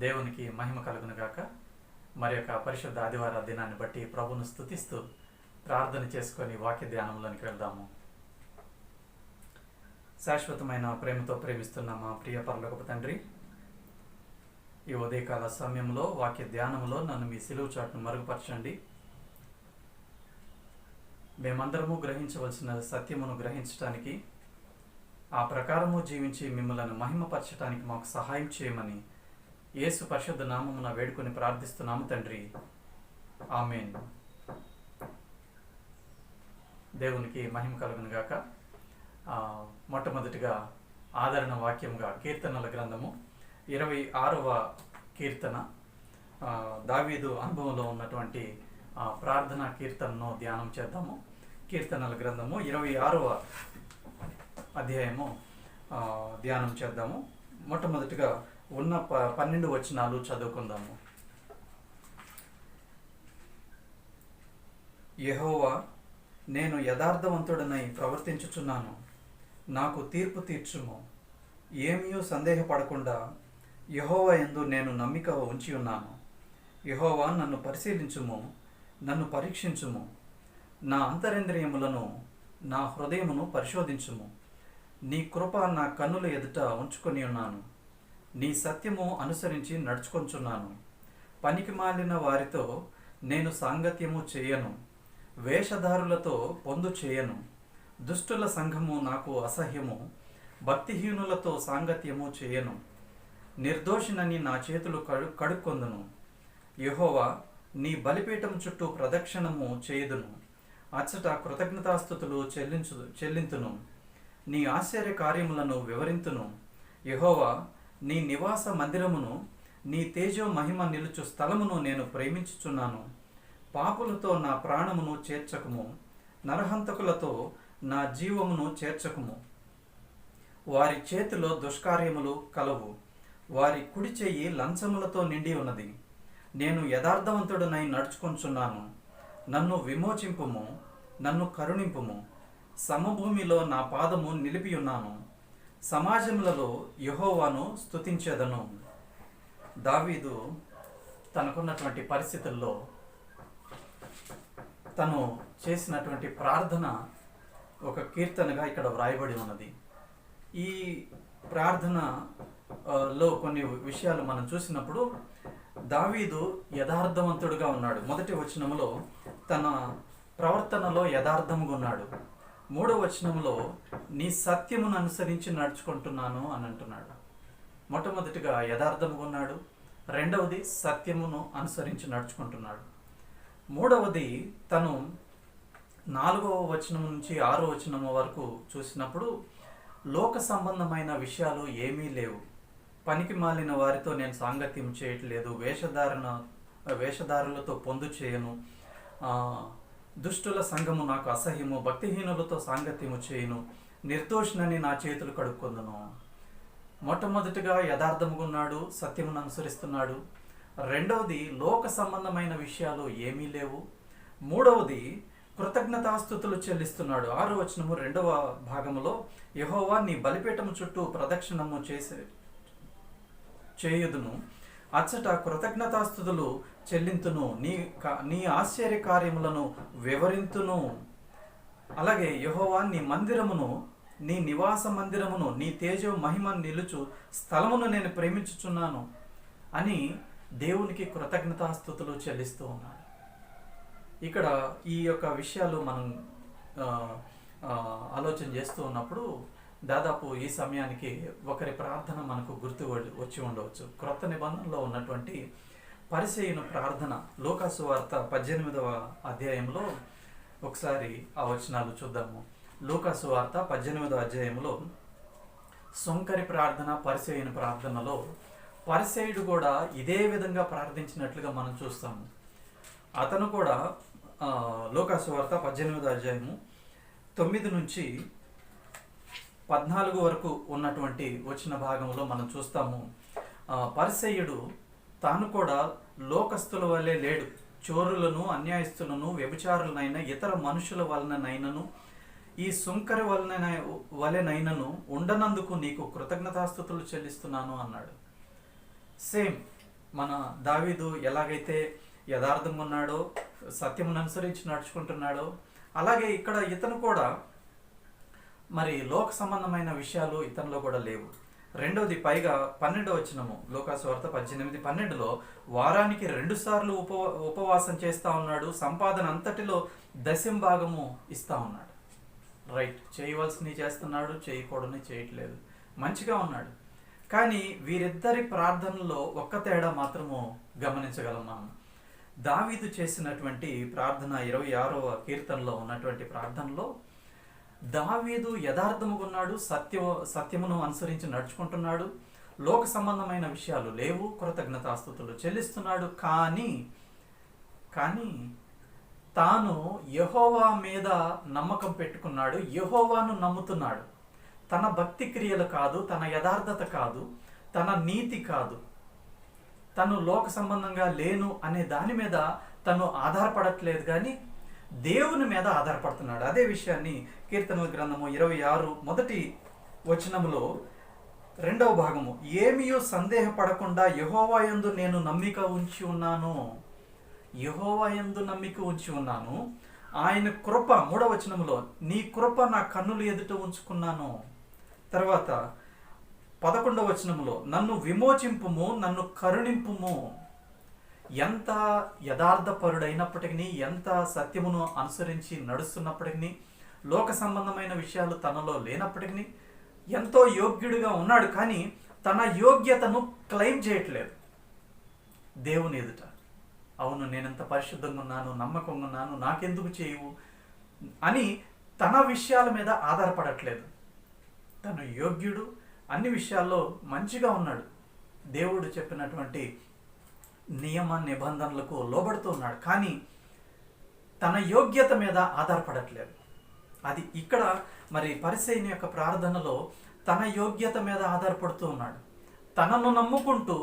దేవునికి మహిమ కలుగును గాక. మరి యొక్క పరిశుద్ధ ఆదివార దినాన్ని బట్టి ప్రభును స్తుతిస్తూ ప్రార్థన చేసుకొని వాక్య ధ్యానంలోనికి వెళ్దాము. శాశ్వతమైన ప్రేమతో ప్రేమిస్తున్న మా ప్రియ పరలోకపు తండ్రి, ఈ ఉదయకాల సమయంలో వాక్య ధ్యానంలో నన్ను మీ సిలువ చాటును మరుగుపరచండి. మేమందరము గ్రహించవలసిన సత్యమును గ్రహించటానికి, ఆ ప్రకారము జీవించి మిమ్మల్ని మహిమపరచటానికి మాకు సహాయం చేయమని యేసు పరిశుద్ధ నామమున వేడుకొని ప్రార్థిస్తున్నాము తండ్రి, ఆమేన్. దేవునికి మహిమ కలుగును గాక. మొట్టమొదటిగా ఆదరణ వాక్యముగా కీర్తనల గ్రంథము 26వ కీర్తన, దావీదు అనుభవంలో ఉన్నటువంటి ప్రార్థనా కీర్తనను ధ్యానం చేద్దాము. కీర్తనల గ్రంథము 26వ అధ్యాయము ధ్యానం చేద్దాము. మొట్టమొదటిగా ఉన్న 12 వచనాలు చదువుకుందాము. యెహోవా, నేను యథార్థవంతుడనై ప్రవర్తించుచున్నాను, నాకు తీర్పు తీర్చుము. ఏమీ సందేహపడకుండా యెహోవా యందు నేను నమ్మిక ఉంచి ఉన్నాను. యెహోవా, నన్ను పరిశీలించుము, నన్ను పరీక్షించుము. నా అంతరింద్రియములను, నా హృదయమును పరిశోధించుము. నీ కృప నా కన్నుల ఎదుట ఉంచుకొని ఉన్నాను. నీ సత్యము అనుసరించి నడుచుకొంచున్నాను. పనికి మాలిన వారితో నేను సాంగత్యము చేయను, వేషధారులతో పొందు చేయను. దుష్టుల సంఘము నాకు అసహ్యము, భక్తిహీనులతో సాంగత్యము చేయను. నిర్దోషినని నా చేతులు కడుక్కొందును. యెహోవా, నీ బలిపీఠం చుట్టూ ప్రదక్షిణము చేయుదును. అచ్చట కృతజ్ఞతాస్తుతులు చెల్లింతును. నీ ఆశ్చర్య కార్యములను వివరింతును. యెహోవా, నీ నివాస మందిరమును, నీ తేజో మహిమ నిలుచు స్థలమును నేను ప్రేమించుచున్నాను. పాపులతో నా ప్రాణమును చేర్చకుము, నరహంతకులతో నా జీవమును చేర్చకుము. వారి చేతిలో దుష్కార్యములు కలవు, వారి కుడి చెయ్యి లంచములతో నిండి ఉన్నది. నేను యథార్థవంతుడనై నడుచుకొంచున్నాను. నన్ను విమోచింపుము, నన్ను కరుణింపుము. సమభూమిలో నా పాదము నిలిపి ఉన్నాను. సమాజములలో యెహోవాను స్తుతించెదను. దావీదు తనకున్నటువంటి పరిస్థితుల్లో తను చేసినటువంటి ప్రార్థన ఒక కీర్తనగా ఇక్కడ వ్రాయబడి ఉన్నది. ఈ ప్రార్థనలో కొన్ని విషయాలు మనం చూసినప్పుడు దావీదు యథార్థవంతుడుగా ఉన్నాడు. మొదటి వచనములో తన ప్రవర్తనలో యథార్థముగా ఉన్నాడు. 3వ వచనంలో నీ సత్యమును అనుసరించి నడుచుకుంటున్నాను అని అంటున్నాడు. మొట్టమొదటిగా యథార్థముగా ఉన్నాడు. రెండవది సత్యమును అనుసరించి నడుచుకుంటున్నాడు. మూడవది తను 4వ వచనం నుంచి 6వ వచనం వరకు చూసినప్పుడు లోక సంబంధమైన విషయాలు ఏమీ లేవు. పనికి మాలిన వారితో నేను సాంగత్యం చేయట్లేదు, వేషధారులతో పొందు చేయను, దుష్టుల సంఘము నాకు అసహ్యము, భక్తిహీనులతో సాంగత్యము చేయను, నిర్దోషినని నా చేతులు కడుక్కొందును. మొట్టమొదటిగా యథార్థముగా ఉన్నాడు, సత్యమును అనుసరిస్తున్నాడు. రెండవది లోక సంబంధమైన విషయాలు ఏమీ లేవు. మూడవది కృతజ్ఞతాస్తుతులు చెల్లిస్తున్నాడు. 6వ వచనము 2వ భాగములో యెహోవా, నీ బలిపీఠము చుట్టూ ప్రదక్షిణము చేయుదును. అచ్చట కృతజ్ఞతాస్తుతులు చెల్లింతును. నీ ఆశ్చర్య కార్యములను వివరింతును. అలాగే యెహోవా, నీ మందిరమును, నీ నివాస మందిరమును, నీ తేజో మహిమ నిలుచు స్థలమును నేను ప్రేమించుచున్నాను అని దేవునికి కృతజ్ఞతాస్తుతులు చెల్లిస్తూ ఉన్నాడు. ఇక్కడ ఈ యొక్క విషయాలు మనం ఆలోచన చేస్తూ ఉన్నప్పుడు దాదాపు ఈ సమయానికి ఒకరి ప్రార్థన మనకు గుర్తు వచ్చి ఉండవచ్చు. క్రొత్త నిబంధనలో ఉన్నటువంటి పరిసయ్యుని ప్రార్థన లూకా సువార్త 18వ అధ్యాయంలో ఒకసారి ఆ వచనాలు చూద్దాము. లూకా సువార్త 18వ అధ్యాయంలో సుంకరి ప్రార్థన, పరిసయ్యుని ప్రార్థనలో పరిసయ్యుడు కూడా ఇదే విధంగా ప్రార్థించినట్లుగా మనం చూస్తాము. అతను కూడా లూకా సువార్త 18వ అధ్యాయము 9 నుంచి 14 వరకు ఉన్నటువంటి వచ్చిన భాగంలో మనం చూస్తాము. పరిసయ్యుడు తాను కూడా లోకస్తుల వలె లేడు. చోరులను, అన్యాయస్తులను, వ్యభిచారులనైన ఇతర మనుషుల వలననైనను ఈ సుంకరి వలెనైనను ఉండనందుకు నీకు కృతజ్ఞతాస్తుతులు చెల్లిస్తున్నాను అన్నాడు. సేమ్ మన దావీదు ఎలాగైతే యథార్థంగా ఉన్నాడో, సత్యమును అనుసరించి నడుచుకుంటున్నాడో, అలాగే ఇక్కడ ఇతను కూడా మరి లోక సంబంధమైన విషయాలు ఇతనిలో కూడా లేవు. రెండవది, పైగా 12వ వచనము, లూకాసు వార్త 18:12లో వారానికి 2 సార్లు ఉపవాసం చేస్తా ఉన్నాడు, సంపాదన అంతటిలో 10% ఇస్తా ఉన్నాడు. రైట్, చేయవలసినవి చేస్తున్నాడు, చేయకూడని చేయట్లేదు, మంచిగా ఉన్నాడు. కానీ వీరిద్దరి ప్రార్థనలో ఒక్క తేడా మాత్రము గమనించగలం మనం. దావీదు చేసినటువంటి ప్రార్థన 26వ కీర్తనలో ఉన్నటువంటి ప్రార్థనలో దావీదు యథార్థముగా ఉన్నాడు, సత్యమును అనుసరించి నడుచుకుంటున్నాడు, లోక సంబంధమైన విషయాలు లేవు, కృతజ్ఞతాస్తుతులు చెల్లిస్తున్నాడు. కానీ తాను యెహోవా మీద నమ్మకం పెట్టుకున్నాడు, యెహోవాను నమ్ముతున్నాడు. తన భక్తి క్రియలు కాదు, తన యథార్థత కాదు, తన నీతి కాదు, తను లోక సంబంధంగా లేను అనే దాని మీద తను ఆధారపడట్లేదు, కానీ దేవుని మీద ఆధారపడుతున్నాడు. అదే విషయాన్ని కీర్తనల గ్రంథము 26 మొదటి వచనములో 2వ భాగము, ఏమీయూ సందేహపడకుండా యెహోవా యందు నేను నమ్మిక ఉంచి ఉన్నాను, యెహోవా యందు నమ్మిక ఉంచి ఉన్నాను, ఆయన కృప 3వ వచనములో నీ కృప నా కన్నులు ఎదుట ఉంచుకున్నాను. తర్వాత 11వ వచనములో నన్ను విమోచింపుము, నన్ను కరుణింపుము. ఎంత యథార్థపరుడైనప్పటికీ, ఎంత సత్యమును అనుసరించి నడుస్తున్నప్పటికీ, లోక సంబంధమైన విషయాలు తనలో లేనప్పటికీ, ఎంతో యోగ్యుడిగా ఉన్నాడు, కానీ తన యోగ్యతను క్లెయిమ్ చేయట్లేదు దేవుని ఎదుట. అవును, నేనెంత పరిశుద్ధంగా ఉన్నాను, నమ్మకంగా ఉన్నాను, నాకెందుకు చేయవు అని తన విషయాల మీద ఆధారపడట్లేదు. తను యోగ్యుడు, అన్ని విషయాల్లో మంచిగా ఉన్నాడు, దేవుడు చెప్పినటువంటి నియమ నిబంధనలకు లోబడుతూ ఉన్నాడు, కానీ తన యోగ్యత మీద ఆధారపడట్లేదు. అది ఇక్కడ మరి పరిసయ్యుని యొక్క ప్రార్థనలో తన యోగ్యత మీద ఆధారపడుతూ ఉన్నాడు. తనను నమ్ముకుంటూ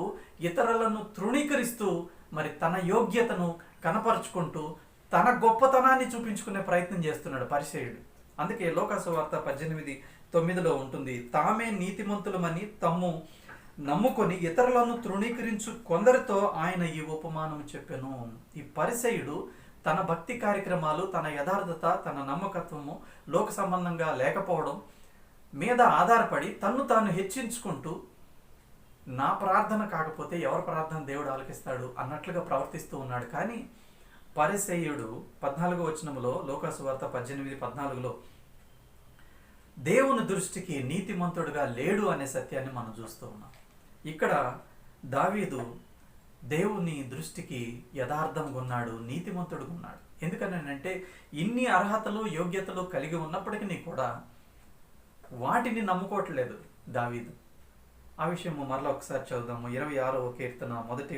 ఇతరులను తృణీకరిస్తూ మరి తన యోగ్యతను కనపరుచుకుంటూ తన గొప్పతనాన్ని చూపించుకునే ప్రయత్నం చేస్తున్నాడు పరిసయ్యుడు. అందుకే లూకాసు వార్త 18:9లో ఉంటుంది, తామే నీతిమంతులమని తమ్ము నమ్ముకొని ఇతరులను తృణీకరించు కొందరితో ఆయన ఈ ఉపమానం చెప్పెను. ఈ పరిసయ్యుడు తన భక్తి కార్యక్రమాలు, తన యథార్థత, తన నమ్మకత్వము లోక సంబంధంగా లేకపోవడం మీద ఆధారపడి తన్ను తాను హెచ్చించుకుంటూ, నా ప్రార్థన కాకపోతే ఎవరి ప్రార్థన దేవుడు ఆలకిస్తాడు అన్నట్లుగా ప్రవర్తిస్తూ ఉన్నాడు. కానీ పరిసయ్యుడు 14వ వచనములో, లూకాసు వార్త 18:14లో దేవుని దృష్టికి నీతిమంతుడుగా లేడు అనే సత్యాన్ని మనం చూస్తూ ఉన్నాం. ఇక్కడ దావీదు దేవుని దృష్టికి యథార్థంగా ఉన్నాడు, నీతిమంతుడుగా ఉన్నాడు. ఎందుకనంటే ఇన్ని అర్హతలు, యోగ్యతలు కలిగి ఉన్నప్పటికీ కూడా వాటిని నమ్ముకోవట్లేదు దావీదు. ఆ విషయము మరలా ఒకసారి చదువుదాము. 26వ కీర్తన మొదటి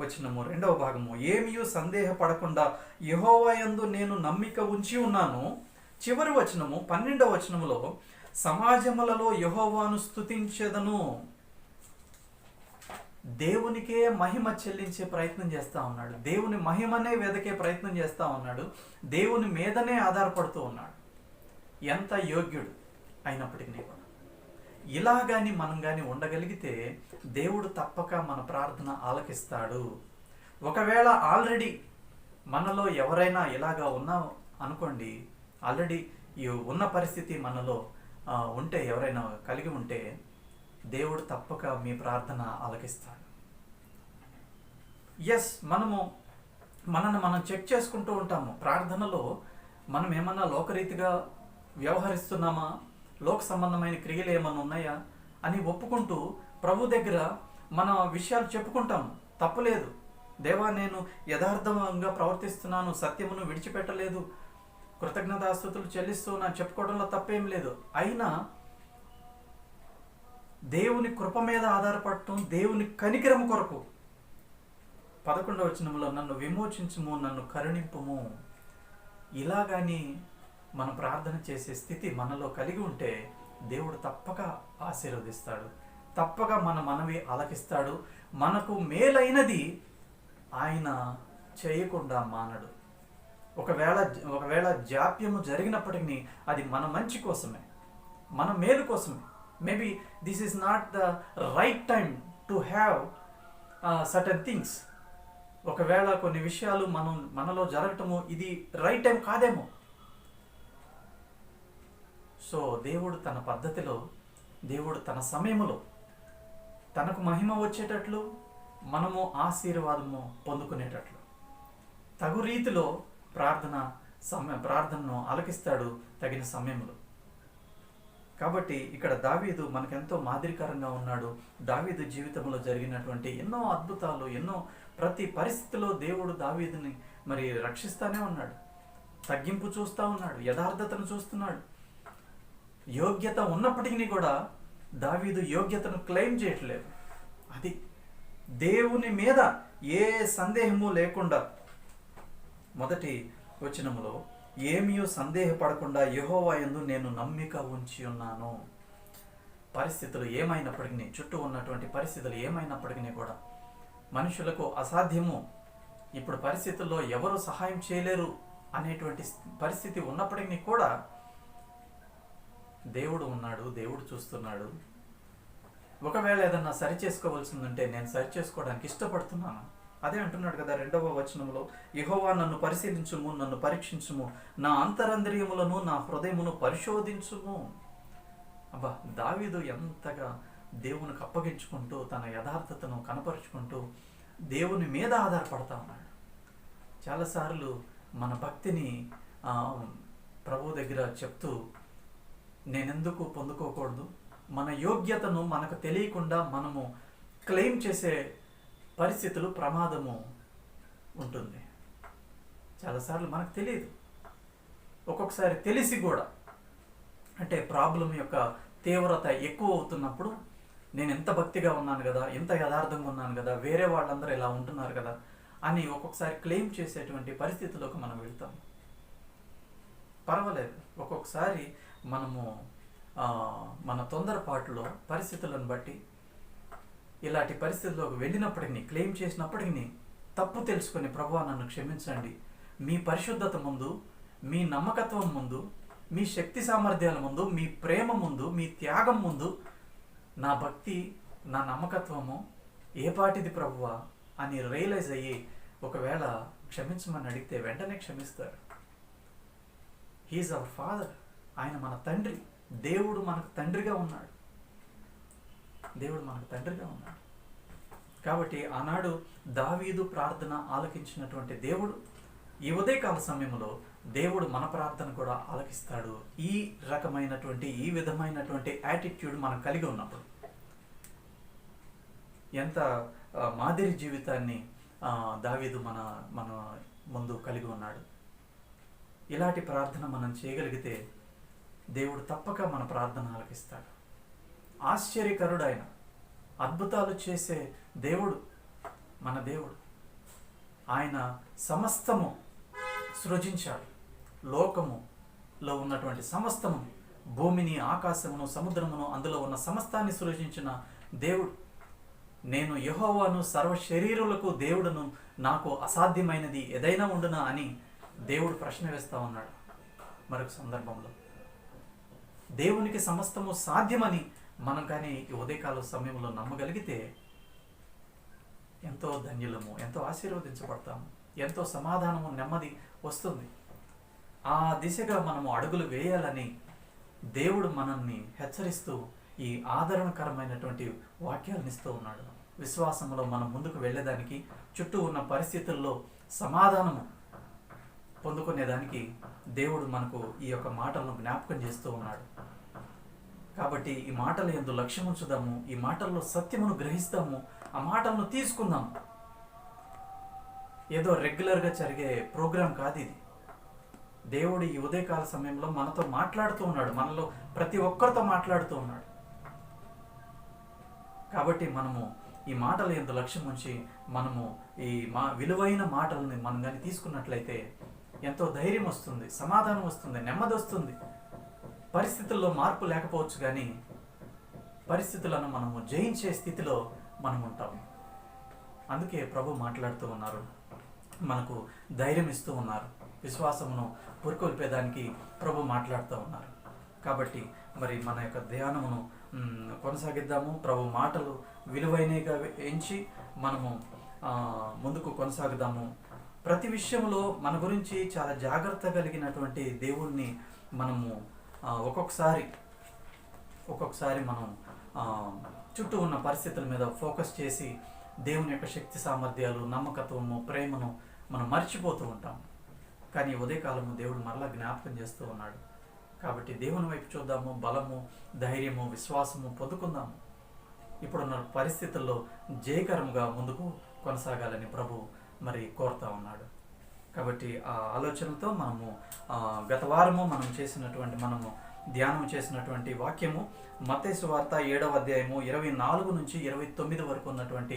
వచనము 2వ భాగము, ఏమీయూ సందేహపడకుండా యెహోవా యందు నేను నమ్మిక ఉంచి ఉన్నాను. చివరి వచనము 12వ వచనములో సమాజములలో యెహోవాను స్తుతించెదను. దేవునికే మహిమ చెల్లించే ప్రయత్నం చేస్తూ ఉన్నాడు, దేవుని మహిమనే వెదకే ప్రయత్నం చేస్తూ ఉన్నాడు, దేవుని మీదనే ఆధారపడుతూ ఉన్నాడు, ఎంత యోగ్యుడు అయినప్పటికీ కూడా. ఇలా కానీ మనం కానీ ఉండగలిగితే దేవుడు తప్పక మన ప్రార్థన ఆలకిస్తాడు. ఒకవేళ ఆల్రెడీ మనలో ఎవరైనా ఇలాగా ఉన్నా అనుకోండి, ఆల్రెడీ ఈ ఉన్న పరిస్థితి మనలో ఉంటే, ఎవరైనా కలిగి ఉంటే దేవుడు తప్పక మీ ప్రార్థన ఆలకిస్తాడు. ఎస్, మనల్ని మనం చెక్ చేసుకుంటూ ఉంటాము. ప్రార్థనలో మనం ఏమన్నా లోకరీతిగా వ్యవహరిస్తున్నామా, లోక సంబంధమైన క్రియలు ఏమన్నా ఉన్నాయా అని ఒప్పుకుంటూ ప్రభు దగ్గర మన విషయాలు చెప్పుకుంటాము. తప్పులేదు, దేవా నేను యథార్థంగా ప్రవర్తిస్తున్నాను, సత్యమును విడిచిపెట్టలేదు, కృతజ్ఞతాస్తుతులు చెల్లిస్తూ నా చెప్పుకోవడంలో తప్పేం లేదు. అయినా దేవుని కృప మీద ఆధారపడటం, దేవుని కనికరము కొరకు 11వ వచనంలో నన్ను విమోచించుము, నన్ను కరుణింపుము, ఇలా కానీ మనం ప్రార్థన చేసే స్థితి మనలో కలిగి ఉంటే దేవుడు తప్పక ఆశీర్వదిస్తాడు, తప్పక మన మనవి ఆలకిస్తాడు. మనకు మేలైనది ఆయన చేయకుండా మానడు. ఒకవేళ జాప్యము జరిగినప్పటికీ అది మన మంచి కోసమే, మన మేలు కోసమే. Maybe this is not the right time to have certain things, ఒకవేళ కొన్ని విషయాలు మనలో జరగటము ఇది రైట్ టైం కాదేమో. సో దేవుడు తన పద్ధతిలో, దేవుడు తన సమయంలో తనకు మహిమ వచ్చేటట్లు, మనము ఆశీర్వాదము పొందుకునేటట్లు తగు రీతిలో ప్రార్థనను ఆలకిస్తాడు తగిన సమయంలో. కాబట్టి ఇక్కడ దావీదు మనకెంతో మాదిరికరంగా ఉన్నాడు. దావీదు జీవితంలో జరిగినటువంటి ఎన్నో అద్భుతాలు, ప్రతి పరిస్థితిలో దేవుడు దావీదుని మరి రక్షిస్తానే ఉన్నాడు. తగ్గింపు చూస్తూ ఉన్నాడు, యథార్థతను చూస్తున్నాడు. యోగ్యత ఉన్నప్పటికీ కూడా దావీదు యోగ్యతను క్లెయిమ్ చేయట్లేదు. అది దేవుని మీద ఏ సందేహము లేకుండా, మొదటి వచనములో ఏమీ సందేహపడకుండా యెహోవా యందు నేను నమ్మిక ఉంచి ఉన్నాను. పరిస్థితులు ఏమైనప్పటికీ, చుట్టూ ఉన్నటువంటి పరిస్థితులు ఏమైనప్పటికీ కూడా, మనుషులకు అసాధ్యము, ఇప్పుడు పరిస్థితుల్లో ఎవరు సహాయం చేయలేరు అనేటువంటి పరిస్థితి ఉన్నప్పటికీ కూడా దేవుడు ఉన్నాడు, దేవుడు చూస్తున్నాడు. ఒకవేళ ఏదన్నా సరి చేసుకోవాల్సిందంటే నేను సరి చేసుకోవడానికి ఇష్టపడుతున్నాను. అదే అంటున్నాడు కదా 2వ వచనంలో, యెహోవా నన్ను పరిశీలించుము, నన్ను పరీక్షించుము, నా అంతరంద్రియములను నా హృదయమును పరిశోధించుము. అబ్బా, దావీదు ఎంతగా దేవునికి అప్పగించుకుంటూ తన యథార్థతను కనపరుచుకుంటూ దేవుని మీద ఆధారపడతా ఉన్నాడు. చాలాసార్లు మన భక్తిని ప్రభు దగ్గర చెప్తూ నేనెందుకు పొందుకోకూడదు, మన యోగ్యతను మనకు తెలియకుండా మనము క్లెయిమ్ చేసే పరిస్థితులు, ప్రమాదము ఉంటుంది. చాలాసార్లు మనకు తెలియదు, ఒక్కొక్కసారి తెలిసి కూడా, అంటే ప్రాబ్లం యొక్క తీవ్రత ఎక్కువ అవుతున్నప్పుడు నేను ఎంత భక్తిగా ఉన్నాను కదా, ఎంత యథార్థంగా ఉన్నాను కదా, వేరే వాళ్ళందరూ ఇలా ఉంటున్నారు కదా అని ఒక్కొక్కసారి క్లెయిమ్ చేసేటువంటి పరిస్థితుల్లోకి మనం వెళ్తాం. పర్వాలేదు, ఒక్కొక్కసారి మనము మన తొందరపాటులో పరిస్థితులను బట్టి ఇలాంటి పరిస్థితుల్లోకి వెళ్ళినప్పటికీ, క్లెయిమ్ చేసినప్పటికీ తప్పు తెలుసుకొని ప్రభువా నన్ను క్షమించండి, మీ పరిశుద్ధత ముందు, మీ నమ్మకత్వం ముందు, మీ శక్తి సామర్థ్యాల ముందు, మీ ప్రేమ ముందు, మీ త్యాగం ముందు నా భక్తి, నా నమ్మకత్వము ఏపాటిది ప్రభువా అని రియలైజ్ అయ్యి ఒకవేళ క్షమించమని అడిగితే వెంటనే క్షమిస్తాడు. హీఈస్ అవర్ ఫాదర్, ఆయన మన తండ్రి. దేవుడు మనకు తండ్రిగా ఉన్నాడు, దేవుడు మనకు తండ్రిగా ఉన్నాడు. కాబట్టి ఆనాడు దావీదు ప్రార్థన ఆలకించినటువంటి దేవుడు ఈ ఉదయకాల సమయంలో దేవుడు మన ప్రార్థన కూడా ఆలకిస్తాడు. ఈ రకమైనటువంటి, ఈ విధమైనటువంటి యాటిట్యూడ్ మనం కలిగి ఉన్నప్పుడు ఎంత మాదిరి జీవితాన్ని దావీదు మన ముందు కలిగి ఉన్నాడు. ఇలాంటి ప్రార్థన మనం చేయగలిగితే దేవుడు తప్పక మన ప్రార్థన ఆలకిస్తాడు. ఆశ్చర్యకరుడు ఆయన, అద్భుతాలు చేసే దేవుడు మన దేవుడు. ఆయన సమస్తము సృజించాడు. లోకములో ఉన్నటువంటి సమస్తము, భూమిని, ఆకాశమును, సముద్రమును, అందులో ఉన్న సమస్తాన్ని సృజించిన దేవుడు. నేను యెహోవాను, సర్వ శరీరులకు దేవుడును, నాకు అసాధ్యమైనది ఏదైనా ఉండునా అని దేవుడు ప్రశ్న వేస్తా ఉన్నాడు. మరొక సందర్భంలో దేవునికి సమస్తము సాధ్యమని మనం కానీ ఈ ఉదయకాల సమయంలో నమ్మగలిగితే ఎంతో ధన్యులము, ఎంతో ఆశీర్వదించబడతాము, ఎంతో సమాధానము, నెమ్మది వస్తుంది. ఆ దిశగా మనము అడుగులు వేయాలని దేవుడు మనల్ని హెచ్చరిస్తూ ఈ ఆదరణకరమైనటువంటి వాక్యాలను ఇస్తూ ఉన్నాడు. విశ్వాసంలో మనం ముందుకు వెళ్ళేదానికి, చుట్టూ ఉన్న పరిస్థితుల్లో సమాధానము పొందుకునేదానికి దేవుడు మనకు ఈ యొక్క మాటలను జ్ఞాపకం చేస్తూ ఉన్నాడు. కాబట్టి ఈ మాటల యందు లక్ష్యం ఉంచుదాము, ఈ మాటల్లో సత్యమును గ్రహిస్తాము, ఆ మాటలను తీసుకుందాము. ఏదో రెగ్యులర్గా జరిగే ప్రోగ్రాం కాదు ఇది. దేవుడు ఈ ఉదయకాల సమయంలో మనతో మాట్లాడుతూ ఉన్నాడు, మనలో ప్రతి ఒక్కరితో మాట్లాడుతూ ఉన్నాడు. కాబట్టి మనము ఈ మాటల యందు లక్ష్యం ఉంచి మనము ఈ విలువైన మాటలని మనం కానీ తీసుకున్నట్లయితే ఎంతో ధైర్యం వస్తుంది, సమాధానం వస్తుంది, నెమ్మది వస్తుంది. పరిస్థితుల్లో మార్పు లేకపోవచ్చు, కానీ పరిస్థితులను మనము జయించే స్థితిలో మనం ఉంటాము. అందుకే ప్రభు మాట్లాడుతూ ఉన్నారు, మనకు ధైర్యం ఇస్తూ ఉన్నారు, విశ్వాసమును పురికొల్పేదానికి ప్రభు మాట్లాడుతూ ఉన్నారు. కాబట్టి మరి మన యొక్క ధ్యానమును కొనసాగిద్దాము. ప్రభు మాటలు విలువైనగా ఎంచి మనము ముందుకు కొనసాగుదాము. ప్రతి విషయంలో మన గురించి చాలా జాగ్రత్త కలిగినటువంటి దేవుణ్ణి మనము ఒక్కొక్కసారి మనం చుట్టూ ఉన్న పరిస్థితుల మీద ఫోకస్ చేసి దేవుని యొక్క శక్తి సామర్థ్యాలు, నమ్మకత్వము, ప్రేమను మనం మర్చిపోతూ ఉంటాం. కానీ ఉదయకాలము దేవుడు మరలా జ్ఞాపకం చేస్తూ ఉన్నాడు. కాబట్టి దేవుని వైపు చూద్దాము. బలము, ధైర్యము, విశ్వాసము పొందుకుందాము. ఇప్పుడున్న పరిస్థితుల్లో జయకరంగా ముందుకు కొనసాగాలని ప్రభు కోరుతా ఉన్నాడు. కాబట్టి ఆ ఆలోచనతో మనము గత వారము మనము ధ్యానం చేసినటువంటి వాక్యము మత్తయి సువార్త 7వ అధ్యాయము 24 నుంచి 29 వరకు ఉన్నటువంటి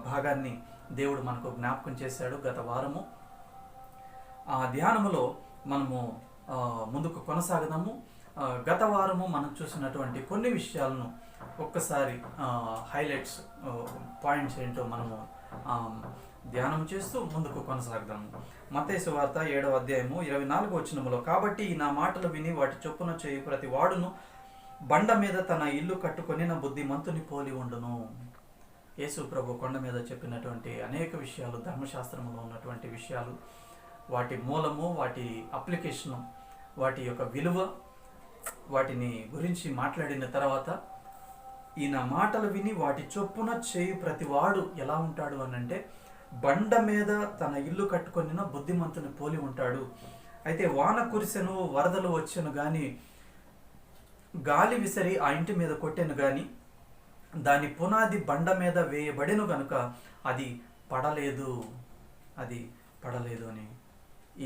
భాగాన్ని దేవుడు మనకు జ్ఞాపకం చేశాడు. గత వారము ఆ ధ్యానములో మనము ముందుకు కొనసాగదాము. గత వారము మనం చూసినటువంటి కొన్ని విషయాలను ఒక్కసారి హైలైట్స్, పాయింట్స్ ఏంటో మనము ధ్యానం చేస్తూ ముందుకు కొనసాగదాము. మత్తయి సువార్త 7వ అధ్యాయము 24వ వచనములో, కాబట్టి నా మాటలు విని వాటి చొప్పున చేయు ప్రతి వాడును బండ మీద తన ఇల్లు కట్టుకొనిన బుద్ధిమంతుని పోలి ఉండును. యేసు ప్రభు కొండ మీద చెప్పినటువంటి అనేక విషయాలు, ధర్మశాస్త్రంలో ఉన్నటువంటి విషయాలు, వాటి మూలము, వాటి అప్లికేషను, వాటి యొక్క విలువ, వాటిని గురించి మాట్లాడిన తర్వాత ఈయన మాటలు విని వాటి చొప్పున చేయు ప్రతివాడు ఎలా ఉంటాడు అని అంటే, బండ మీద తన ఇల్లు కట్టుకొనిన బుద్ధిమంతుని పోలి ఉంటాడు. అయితే వాన కురిసెను, వరదలు వచ్చెను గాని, గాలి విసిరి ఆ ఇంటి మీద కొట్టెను గాని, దాని పునాది బండ మీద వేయబడెను గనుక అది పడలేదు అని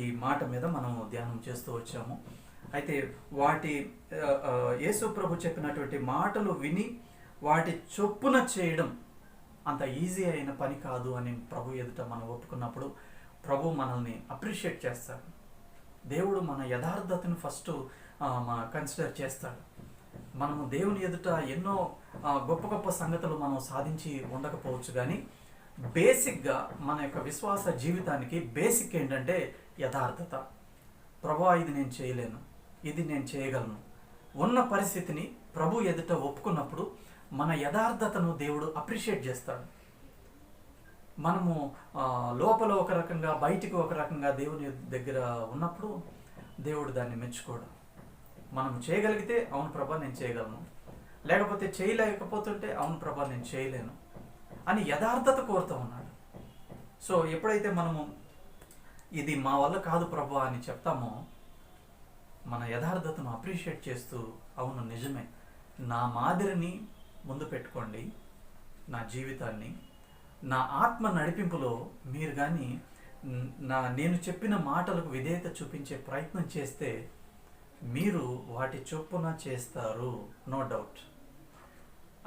ఈ మాట మీద మనం ధ్యానం చేస్తూ వచ్చాము. అయితే యేసు ప్రభు చెప్పినటువంటి మాటలు విని వాటి చొప్పున చేయడం అంత ఈజీ అయిన పని కాదు అని ప్రభు ఎదుట మనం ఒప్పుకున్నప్పుడు ప్రభు మనల్ని అప్రిషియేట్ చేస్తాడు. దేవుడు మన యథార్థతను ఫస్ట్ కన్సిడర్ చేస్తాడు. మనము దేవుని ఎదుట ఎన్నో గొప్ప గొప్ప సంగతులు మనం సాధించి ఉండకపోవచ్చు, కానీ బేసిక్గా మన యొక్క విశ్వాస జీవితానికి బేసిక్ ఏంటంటే యథార్థత. ప్రభువా, ఇది నేను చేయలేను, ఇది నేను చేయగలను. ఉన్న పరిస్థితిని ప్రభు ఎదుట ఒప్పుకున్నప్పుడు మన యథార్థతను దేవుడు అప్రిషియేట్ చేస్తాడు. మనము లోపల ఒక రకంగా, బయటికి ఒక రకంగా దేవుని దగ్గర ఉన్నప్పుడు దేవుడు దాన్ని మెచ్చుకోడు. మనం చేయగలిగితే అవును ప్రభా నేను చేయగలను, లేకపోతే చేయలేకపోతుంటే అవును ప్రభా నేను చేయలేను అని యథార్థత కోరుతూ ఉన్నాడు. సో ఎప్పుడైతే మనము ఇది మా వల్ల కాదు ప్రభా అని చెప్తామో, మన యథార్థతను అప్రిషియేట్ చేస్తూ అవును నిజమే, నా మాదిరిని ముందు పెట్టుకోండి, నా జీవితాన్ని, నా ఆత్మ నడిపింపులో మీరు కానీ నేను చెప్పిన మాటలకు విధేయత చూపించే ప్రయత్నం చేస్తే మీరు వాటి చొప్పున చేస్తారు, నో డౌట్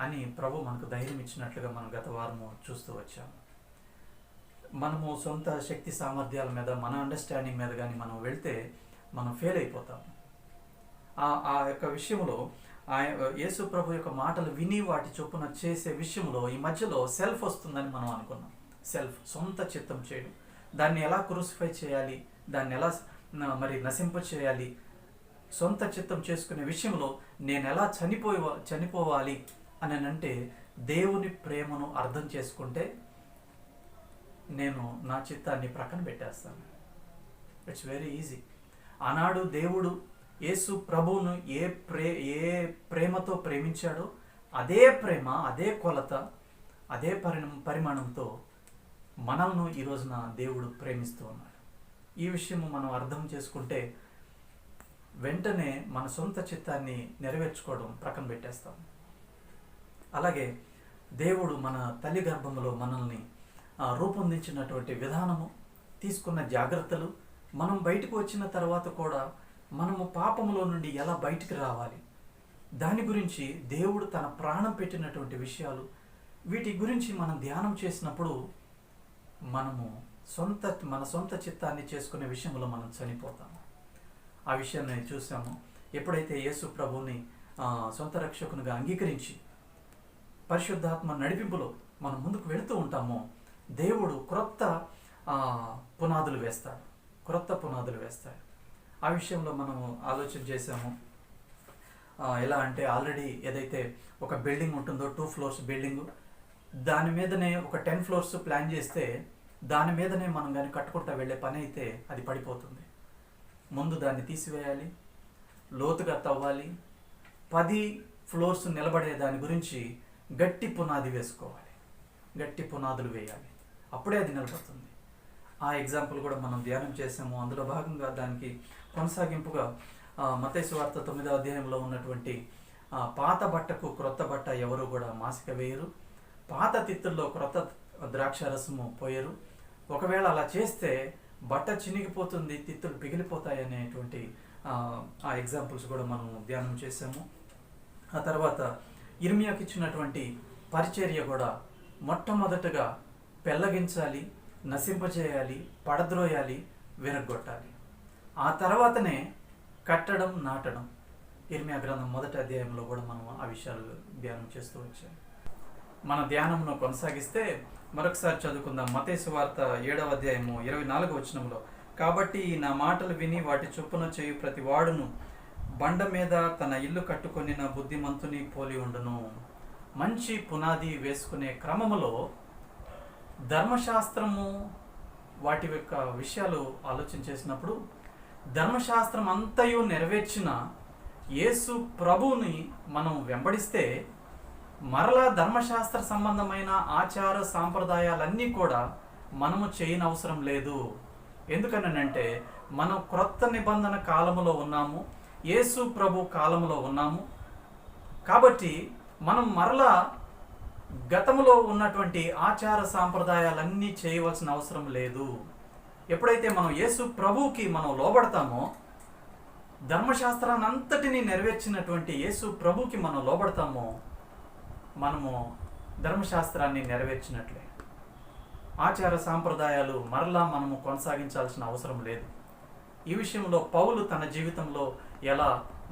అని ప్రభు మనకు ధైర్యం ఇచ్చినట్లుగా మనం గత వారము చూస్తూ వచ్చాము. మనము సొంత శక్తి సామర్థ్యాల మీద, మన అండర్స్టాండింగ్ మీద కానీ మనం వెళ్తే మనం ఫెయిల్ అయిపోతాము. ఆ యొక్క విషయంలో యేసు ప్రభు యొక్క మాటలు విని వాటి చొప్పున చేసే విషయంలో ఈ మధ్యలో సెల్ఫ్ వస్తుందని మనం అనుకున్నాం. సెల్ఫ్, సొంత చిత్తం చేయడం, దాన్ని ఎలా క్రూసిఫై చేయాలి, దాన్ని ఎలా నశింప చేయాలి, సొంత చిత్తం చేసుకునే విషయంలో నేను ఎలా చనిపోవాలి అని అంటే దేవుని ప్రేమను అర్థం చేసుకుంటే నేను నా చిత్తాన్ని ప్రక్కన పెట్టేస్తాను. It's very easy. ఆనాడు దేవుడు యేసు ప్రభువును ఏ ప్రేమతో ప్రేమించాడో అదే ప్రేమ, అదే కొలత, అదే పరిమాణంతో మనల్ని ఈ రోజున దేవుడు ప్రేమిస్తూ ఉన్నాడు. ఈ విషయము మనం అర్థం చేసుకుంటే వెంటనే మన సొంత చిత్తాన్ని నెరవేర్చుకోవడం ప్రక్కన పెట్టేస్తాం. అలాగే దేవుడు మన తల్లి గర్భంలో మనల్ని రూపొందించినటువంటి విధానము, తీసుకున్న జాగ్రత్తలు, మనం బయటకు వచ్చిన తర్వాత కూడా మనము పాపములో నుండి ఎలా బయటికి రావాలి, దాని గురించి దేవుడు తన ప్రాణం పెట్టినటువంటి విషయాలు, వీటి గురించి మనం ధ్యానం చేసినప్పుడు మనము మన సొంత చిత్తాన్ని చేసుకునే విషయంలో మనం చనిపోతాము. ఆ విషయాన్ని చూసాము. ఎప్పుడైతే యేసు ప్రభువుని సొంత రక్షకునిగా అంగీకరించి పరిశుద్ధాత్మ నడిపింపులో మనం ముందుకు వెళుతూ ఉంటామో దేవుడు క్రొత్త పునాదులు వేస్తాడు. ఆ విషయంలో మనం ఆలోచన చేసాము. ఎలా అంటే ఆల్రెడీ ఏదైతే ఒక బిల్డింగ్ ఉంటుందో 2 ఫ్లోర్స్ బిల్డింగ్, దాని మీదనే ఒక 10 ఫ్లోర్స్ ప్లాన్ చేస్తే దాని మీదనే మనం కానీ కట్టుకుంటా వెళ్ళే పని అయితే అది పడిపోతుంది. ముందు దాన్ని తీసివేయాలి, లోతుగా తవ్వాలి, 10 ఫ్లోర్స్ నిలబడే దాని గురించి గట్టి పునాది వేసుకోవాలి, గట్టి పునాదులు వేయాలి, అప్పుడే అది నిలబడుతుంది. ఆ ఎగ్జాంపుల్ కూడా మనం ధ్యానం చేసాము. అందులో భాగంగా దానికి కొనసాగింపుగా మత్తయి సువార్త 9వ అధ్యాయంలో ఉన్నటువంటి పాత బట్టకు క్రొత్త బట్ట ఎవరు కూడా మాసిక వేయరు, పాత తిత్తుల్లో క్రొత్త ద్రాక్షారసము పోయరు, ఒకవేళ అలా చేస్తే బట్ట చినిగిపోతుంది, తిత్తులు పిగిలిపోతాయి అనేటువంటి ఆ ఎగ్జాంపుల్స్ కూడా మనం ధ్యానం చేసాము. ఆ తర్వాత ఇర్మియాకి ఇచ్చినటువంటి పరిచర్య కూడా మొట్టమొదటగా పెళ్ళగించాలి, నశింపజేయాలి, పడద్రోయాలి, విరగొట్టాలి. ఆ తర్వాతనే కట్టడం, నాటడం. ఇర్మియా గ్రంథం 1వ అధ్యాయంలో కూడా మనం ఆ విషయాలు ధ్యానం చేస్తూ వచ్చాము. మన ధ్యానంను కొనసాగిస్తే మరొకసారి చదువుకుందాం. మత్తయి సువార్త 7వ అధ్యాయము 24వ వచనంలో, కాబట్టి నా మాటలు విని వాటి చొప్పున చేయు ప్రతి వాడును బండ మీద తన ఇల్లు కట్టుకొనిన బుద్ధిమంతుని పోలి ఉండును. మంచి పునాది వేసుకునే క్రమములో ధర్మశాస్త్రము వాటి యొక్క విషయాలు ఆలోచన చేసినప్పుడు ధర్మశాస్త్రం అంతయు నెరవేర్చిన యేసు ప్రభువుని మనం వెంబడిస్తే మరలా ధర్మశాస్త్ర సంబంధమైన ఆచార సాంప్రదాయాలన్నీ కూడా మనము చేయని అవసరం లేదు. ఎందుకనంటే మనం క్రొత్త నిబంధన కాలములో ఉన్నాము, యేసు ప్రభు కాలములో ఉన్నాము. కాబట్టి మనం మరలా గతములో ఉన్నటువంటి ఆచార సాంప్రదాయాలన్నీ చేయవలసిన అవసరం లేదు. ఎప్పుడైతే మనం యేసు ప్రభువుకి మనం లోబడతామో, ధర్మశాస్త్రాన్ని అంతటినీ నెరవేర్చినటువంటి యేసు ప్రభుకి మనం లోబడతామో, మనము ధర్మశాస్త్రాన్ని నెరవేర్చినట్లే. ఆచార సాంప్రదాయాలు మరలా మనము కొనసాగించాల్సిన అవసరం లేదు. ఈ విషయంలో పౌలు తన జీవితంలో ఎలా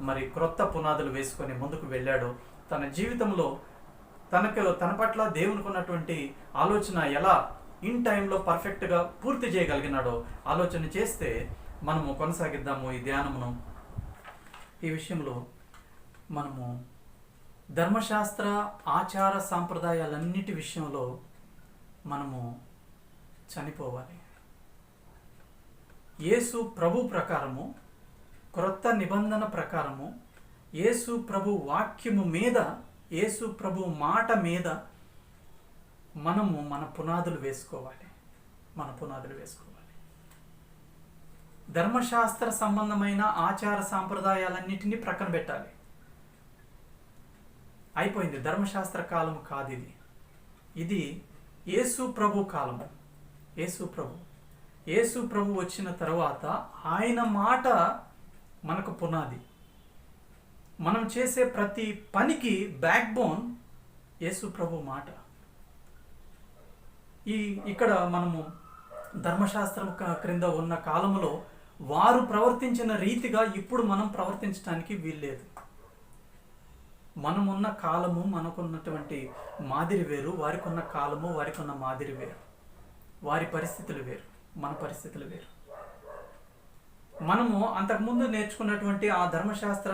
మరి క్రొత్త పునాదులు వేసుకొని ముందుకు వెళ్ళాడో, తన జీవితంలో తన పట్ల దేవునికి ఉన్నటువంటి ఆలోచన ఎలా ఇన్ టైంలో పర్ఫెక్ట్గా పూర్తి చేయగలిగినాడో ఆలోచన చేస్తే మనము కొనసాగిద్దాము ఈ ధ్యానమును. ఈ విషయంలో మనము ధర్మశాస్త్ర ఆచార సాంప్రదాయాలన్నిటి విషయంలో మనము చనిపోవాలి. యేసు ప్రభు ప్రకారము, క్రొత్త నిబంధన ప్రకారము, యేసు ప్రభు వాక్యము మీద, యేసు ప్రభు మాట మీద మనము మన పునాదులు వేసుకోవాలి. ధర్మశాస్త్ర సంబంధమైన ఆచార సాంప్రదాయాలన్నిటినీ ప్రక్కన పెట్టాలి. అయిపోయింది. ధర్మశాస్త్ర కాలం కాదు ఇది. ఇది యేసు ప్రభు కాలము. యేసు ప్రభు వచ్చిన తర్వాత ఆయన మాట మనకు పునాది. మనం చేసే ప్రతి పనికి బ్యాక్ బోన్ యేసు ప్రభు మాట. ఇక్కడ మనము ధర్మశాస్త్రం క్రింద ఉన్న కాలములో వారు ప్రవర్తించిన రీతిగా ఇప్పుడు మనం ప్రవర్తించడానికి వీల్లేదు. మనమున్న కాలము, మనకున్నటువంటి మాదిరి వేరు, వారికి ఉన్న కాలము, వారికి ఉన్న మాదిరి వేరు. వారి పరిస్థితులు వేరు, మన పరిస్థితులు వేరు. మనము అంతకుముందు నేర్చుకున్నటువంటి ఆ ధర్మశాస్త్ర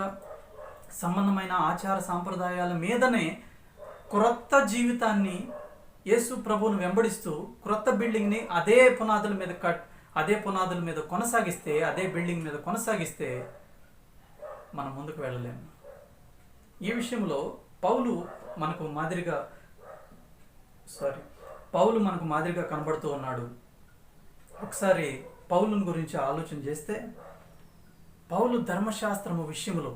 సంబంధమైన ఆచార సాంప్రదాయాల మీదనే క్రొత్త జీవితాన్ని యేసు ప్రభువును వెంబడిస్తూ క్రొత్త బిల్డింగ్ని అదే పునాదుల మీద కొనసాగిస్తే, అదే బిల్డింగ్ మీద కొనసాగిస్తే మనం ముందుకు వెళ్ళలేము. ఈ విషయంలో పౌలు మనకు మాదిరిగా కనబడుతూ ఉన్నాడు. ఒకసారి పౌలుని గురించి ఆలోచన చేస్తే, పౌలు ధర్మశాస్త్రము విషయంలో,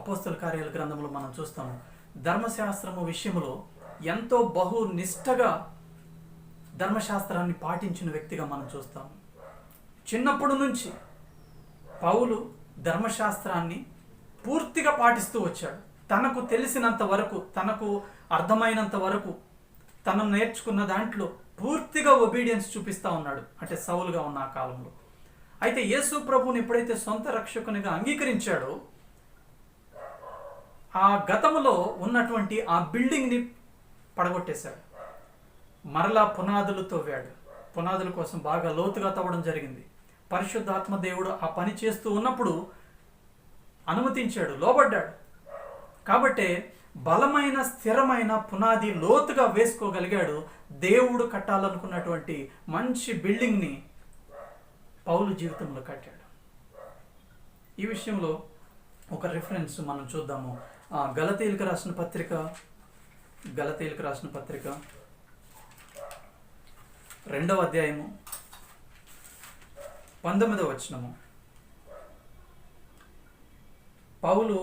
అపోస్తల కార్యాల గ్రంథంలో మనం చూస్తాము, ధర్మశాస్త్రము విషయంలో ఎంతో బహునిష్టగా ధర్మశాస్త్రాన్ని పాటించిన వ్యక్తిగా మనం చూస్తాము. చిన్నప్పటి నుంచి పౌలు ధర్మశాస్త్రాన్ని పూర్తిగా పాటిస్తూ వచ్చాడు. తనకు తెలిసినంత వరకు, తనకు అర్థమైనంత వరకు, తను నేర్చుకున్న దాంట్లో పూర్తిగా ఒబీడియన్స్ చూపిస్తూ ఉన్నాడు. అంటే సౌలుగా ఉన్న ఆ కాలంలో. అయితే యేసు ప్రభువుని ఎప్పుడైతే సొంత రక్షకునిగా అంగీకరించాడో, ఆ గతములో ఉన్నటువంటి ఆ బిల్డింగ్ని పడగొట్టేశాడు. మరలా పునాదులు తవ్వాడు. పునాదుల కోసం బాగా లోతుగా తవ్వడం జరిగింది. పరిశుద్ధాత్మ దేవుడు ఆ పని చేస్తూ ఉన్నప్పుడు అనుమతించాడు, లోబడ్డాడు. కాబట్టే బలమైన స్థిరమైన పునాది లోతుగా వేసుకోగలిగాడు. దేవుడు కట్టాలనుకున్నటువంటి మంచి బిల్డింగ్ని పౌలు జీవితంలో కట్టాడు. ఈ విషయంలో ఒక రిఫరెన్స్ మనం చూద్దాము. గలతీయులకు రాసిన పత్రిక 2వ అధ్యాయము 19వ వచనము. పౌలు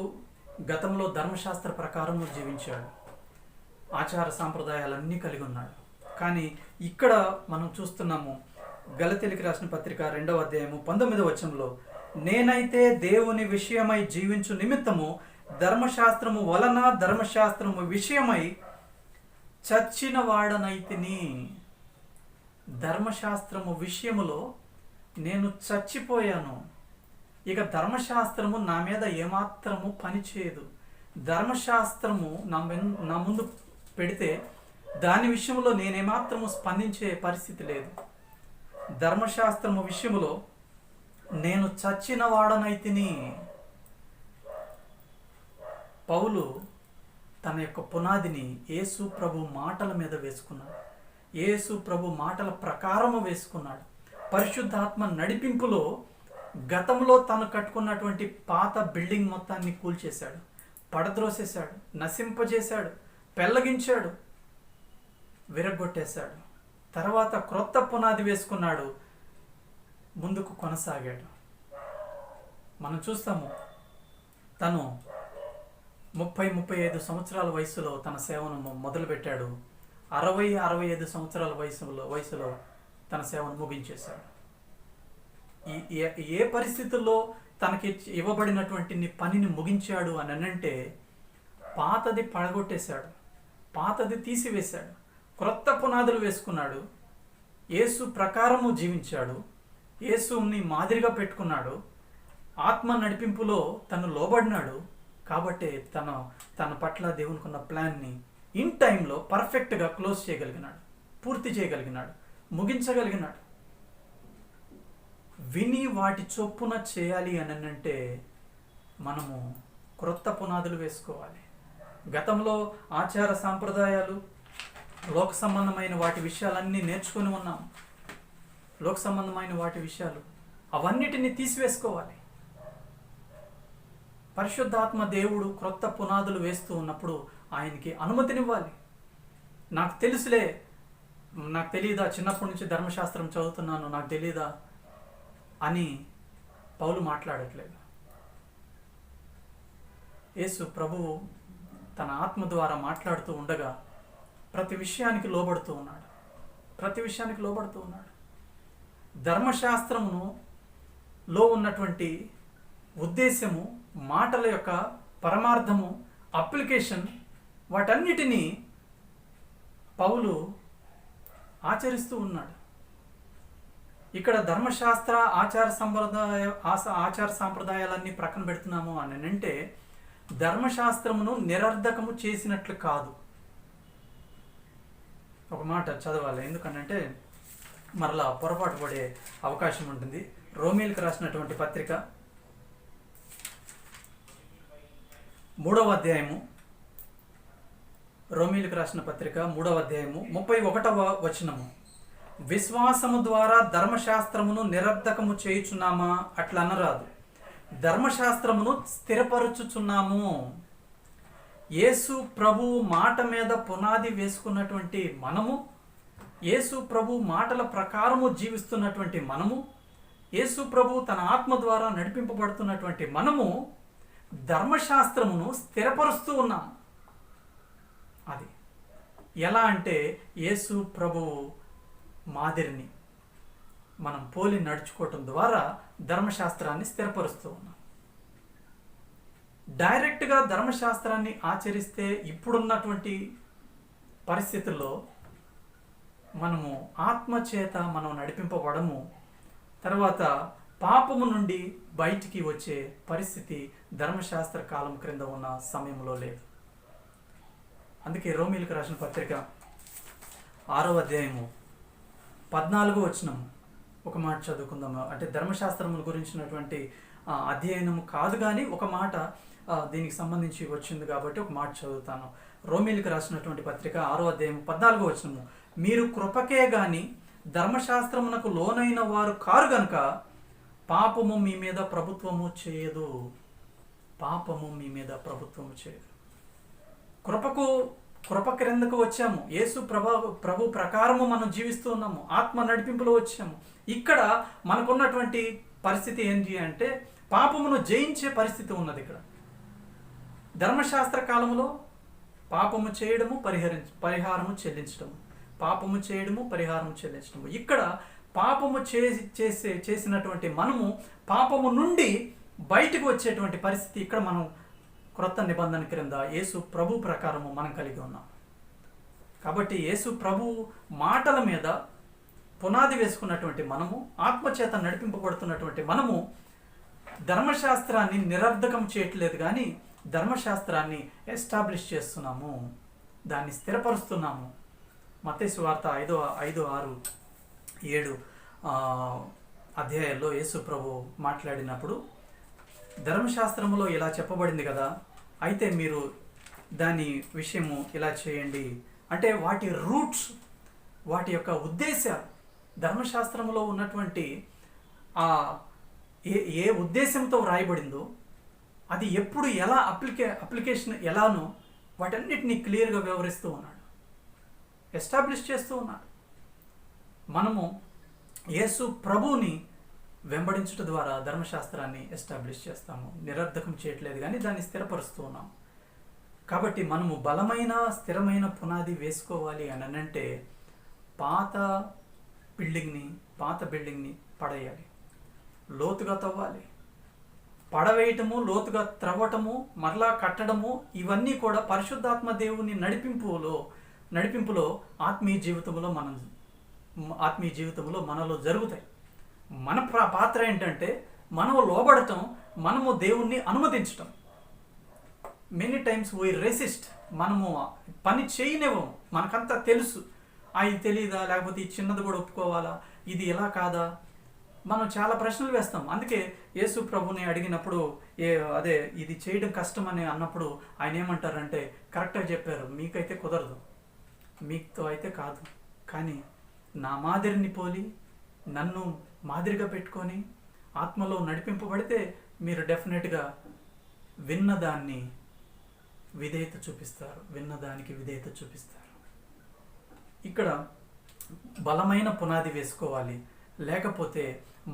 గతంలో ధర్మశాస్త్ర ప్రకారము జీవించాడు, ఆచార సాంప్రదాయాలన్నీ కలిగి ఉన్నాడు. కానీ ఇక్కడ మనం చూస్తున్నాము గలతీయులకు రాసిన పత్రిక 2వ అధ్యాయము 19వ వచనంలో, నేనైతే దేవుని విషయమై జీవించు నిమిత్తము ధర్మశాస్త్రము వలన ధర్మశాస్త్రము విషయమై చచ్చిన వాడనైతిని. ధర్మశాస్త్రము విషయములో నేను చచ్చిపోయాను. ఇక ధర్మశాస్త్రము నా మీద ఏమాత్రము పనిచేయదు. ధర్మశాస్త్రము నా ముందు పెడితే దాని విషయంలో నేనేమాత్రము స్పందించే పరిస్థితి లేదు. ధర్మశాస్త్రము విషయంలో నేను చచ్చిన వాడనైతిని. పౌలు తన యొక్క పునాదిని యేసు ప్రభు మాటల మీద వేసుకున్నాడు. యేసు ప్రభు మాటల ప్రకారము వేసుకున్నాడు. పరిశుద్ధాత్మ నడిపింపులో గతంలో తను కట్టుకున్నటువంటి పాత బిల్డింగ్ మొత్తాన్ని కూల్చేశాడు, పడద్రోసేశాడు, నశింపజేశాడు, పెళ్ళగించాడు, విరగొట్టేశాడు. తర్వాత క్రొత్త పునాది వేసుకున్నాడు, ముందుకు కొనసాగాడు. మనం చూస్తాము తను 30-35 సంవత్సరాల వయసులో తన సేవను మొదలుపెట్టాడు. 60-65 సంవత్సరాల వయసులో తన సేవను ముగించేశాడు. ఏ పరిస్థితుల్లో తనకి ఇవ్వబడినటువంటి పనిని ముగించాడు అని అంటే పాతది పడగొట్టేశాడు, పాతది తీసివేశాడు, క్రొత్త పునాదులు వేసుకున్నాడు, యేసు ప్రకారము జీవించాడు, యేసుని మాదిరిగా పెట్టుకున్నాడు, ఆత్మ నడిపింపులో తను లోబడినాడు. కాబట్టి తన పట్ల దేవునికి ఉన్న ప్లాన్ని ఇన్ టైంలో పర్ఫెక్ట్గా క్లోజ్ చేయగలిగినాడు, పూర్తి చేయగలిగినాడు, ముగించగలిగినాడు. విని వాటి చొప్పున చేయాలి అని అంటే మనము క్రొత్త పునాదులు వేసుకోవాలి. గతంలో ఆచార సాంప్రదాయాలు, లోక సంబంధమైన వాటి విషయాలన్నీ నేర్చుకొని ఉన్నాం. లోక సంబంధమైన వాటి విషయాలు అవన్నిటిని తీసివేసుకోవాలి. పరిశుద్ధాత్మ దేవుడు క్రొత్త పునాదులు వేస్తూ ఉన్నప్పుడు ఆయనకి అనుమతినివ్వాలి. నాకు తెలియదా, చిన్నప్పటి నుంచి ధర్మశాస్త్రం చదువుతున్నాను, నాకు తెలియదా అని పౌలు మాట్లాడట్లేదు. యేసు ప్రభువు తన ఆత్మ ద్వారా మాట్లాడుతూ ఉండగా ప్రతి విషయానికి లోబడుతూ ఉన్నాడు. ధర్మశాస్త్రములో ఉన్నటువంటి ఉద్దేశము, మాటల యొక్క పరమార్థము, అప్లికేషన్, వాటన్నిటినీ పౌలు ఆచరిస్తూ ఉన్నాడు. ఇక్కడ ధర్మశాస్త్ర ఆచార సాంప్రదాయాలన్నీ ప్రక్కన పెడుతున్నాము అని అంటే ధర్మశాస్త్రమును నిరర్ధకము చేసినట్లు కాదు. ఒక మాట చదవాలి, ఎందుకనంటే మరలా పొరపాటు పడే అవకాశం ఉంటుంది. రోమీయులకు రాసినటువంటి పత్రిక 3వ అధ్యాయము, రోమీయులకు రాసిన పత్రిక 3వ అధ్యాయము 31వ వచనము. విశ్వాసము ద్వారా ధర్మశాస్త్రమును నిరర్ధకము చేయుచున్నామా? అట్లా అనరాదు, ధర్మశాస్త్రమును స్థిరపరచుచున్నాము. యేసు ప్రభు మాట మీద పునాది వేసుకున్నటువంటి మనము, యేసు ప్రభు మాటల ప్రకారము జీవిస్తున్నటువంటి మనము, యేసు ప్రభు తన ఆత్మ ద్వారా నడిపింపబడుతున్నటువంటి మనము ధర్మశాస్త్రమును స్థిరపరుస్తూ ఉన్నాం. అది ఎలా అంటే యేసు ప్రభు మాదిరిని మనం పోలి నడుచుకోవటం ద్వారా ధర్మశాస్త్రాన్ని స్థిరపరుస్తూ ఉన్నాం. డైరెక్ట్గా ధర్మశాస్త్రాన్ని ఆచరిస్తే ఇప్పుడున్నటువంటి పరిస్థితుల్లో మనము ఆత్మచేత మనం నడిపింపబడము. తర్వాత పాపము నుండి బయటికి వచ్చే పరిస్థితి ధర్మశాస్త్ర కాలం క్రింద ఉన్న సమయంలో లేదు. అందుకే రోమీయులకు రాసిన పత్రిక 6వ అధ్యాయము 14వ వచనం ఒక మాట చదువుకుందాము. అంటే ధర్మశాస్త్రముల గురించినటువంటి అధ్యయనం కాదు, కానీ ఒక మాట దీనికి సంబంధించి వచ్చింది కాబట్టి ఒక మాట చదువుతాను. రోమీలకు రాసినటువంటి పత్రిక 6వ అధ్యాయం 14వ వచనము, మీరు కృపకే గాని ధర్మశాస్త్రమునకు లోనైన వారు కారు గనుక పాపము మీ మీద ప్రభుత్వము చేయదు. పాపము మీ మీద ప్రభుత్వము చేయదు. కృప క్రిందకు వచ్చాము. యేసు ప్రభు ప్రకారము మనం జీవిస్తూ ఉన్నాము. ఆత్మ నడిపింపులో వచ్చాము. ఇక్కడ మనకున్నటువంటి పరిస్థితి ఏంటి అంటే పాపమును జయించే పరిస్థితి ఉన్నది. ఇక్కడ ధర్మశాస్త్ర కాలంలో పాపము చేయడము, పరిహారము చెల్లించడము, పాపము చేయడము, పరిహారము చెల్లించడము. ఇక్కడ పాపము చేసినటువంటి మనము పాపము నుండి బయటకు వచ్చేటువంటి పరిస్థితి ఇక్కడ మనం క్రొత్త నిబంధన క్రింద యేసు ప్రభు ప్రకారము మనం కలిగి ఉన్నాం. కాబట్టి యేసు ప్రభు మాటల మీద పునాది వేసుకున్నటువంటి మనము, ఆత్మచేత నడిపింపబడుతున్నటువంటి మనము ధర్మశాస్త్రాన్ని నిరర్ధకం చేయట్లేదు, కానీ ధర్మశాస్త్రాన్ని ఎస్టాబ్లిష్ చేస్తున్నాము, దాన్ని స్థిరపరుస్తున్నాము. మత్తయి సువార్త 5, 6, 7 అధ్యాయాల్లో యేసు ప్రభు మాట్లాడినప్పుడు ధర్మశాస్త్రములో ఇలా చెప్పబడింది కదా, అయితే మీరు దాని విషయము ఇలా చేయండి అంటే వాటి రూట్స్, వాటి యొక్క ఉద్దేశాలు, ధర్మశాస్త్రంలో ఉన్నటువంటి ఏ ఉద్దేశంతో వ్రాయబడిందో అది ఎప్పుడు ఎలా అప్లికేషన్ ఎలానో వాటన్నిటినీ క్లియర్గా వివరిస్తూ ఉన్నాడు, ఎస్టాబ్లిష్ చేస్తూ ఉన్నాడు. మనము యేసు ప్రభువుని వెంబడించడం ద్వారా ధర్మశాస్త్రాన్ని ఎస్టాబ్లిష్ చేస్తాము, నిరర్ధకం చేయట్లేదు కానీ దాన్ని స్థిరపరుస్తూ ఉన్నాం. కాబట్టి మనము బలమైన స్థిరమైన పునాది వేసుకోవాలి అని అంటే పాత బిల్డింగ్ని పడేయాలి, లోతుగా తవ్వాలి. పడవేయటము, లోతుగా త్రవ్వటము, మరలా కట్టడము, ఇవన్నీ కూడా పరిశుద్ధాత్మ దేవుని నడిపింపులో ఆత్మీయ జీవితంలో మనలో జరుగుతాయి. మన పాత్ర ఏంటంటే మనము లోబడటం, మనము దేవుణ్ణి అనుమతించటం. మెనీ టైమ్స్ వీ రెసిస్ట్, మనము పని చేయనివ్వము. మనకంతా తెలుసు, ఇది తెలియదా, లేకపోతే ఈ చిన్నది కూడా ఒప్పుకోవాలా, ఇది ఎలా కాదా, మనం చాలా ప్రశ్నలు వేస్తాం. అందుకే యేసు ప్రభుని అడిగినప్పుడు ఇది చేయడం కష్టం అని అన్నప్పుడు ఆయన ఏమంటారంటే కరెక్ట్గా చెప్పారు, మీకైతే కుదరదు, మీతో అయితే కాదు, కానీ నా మాదిరిని పోలి నన్ను మాదిరిగా పెట్టుకొని ఆత్మలో నడిపింపబడితే మీరు డెఫినెట్గా విన్నదానికి విధేయత చూపిస్తారు. ఇక్కడ బలమైన పునాది వేసుకోవాలి. లేకపోతే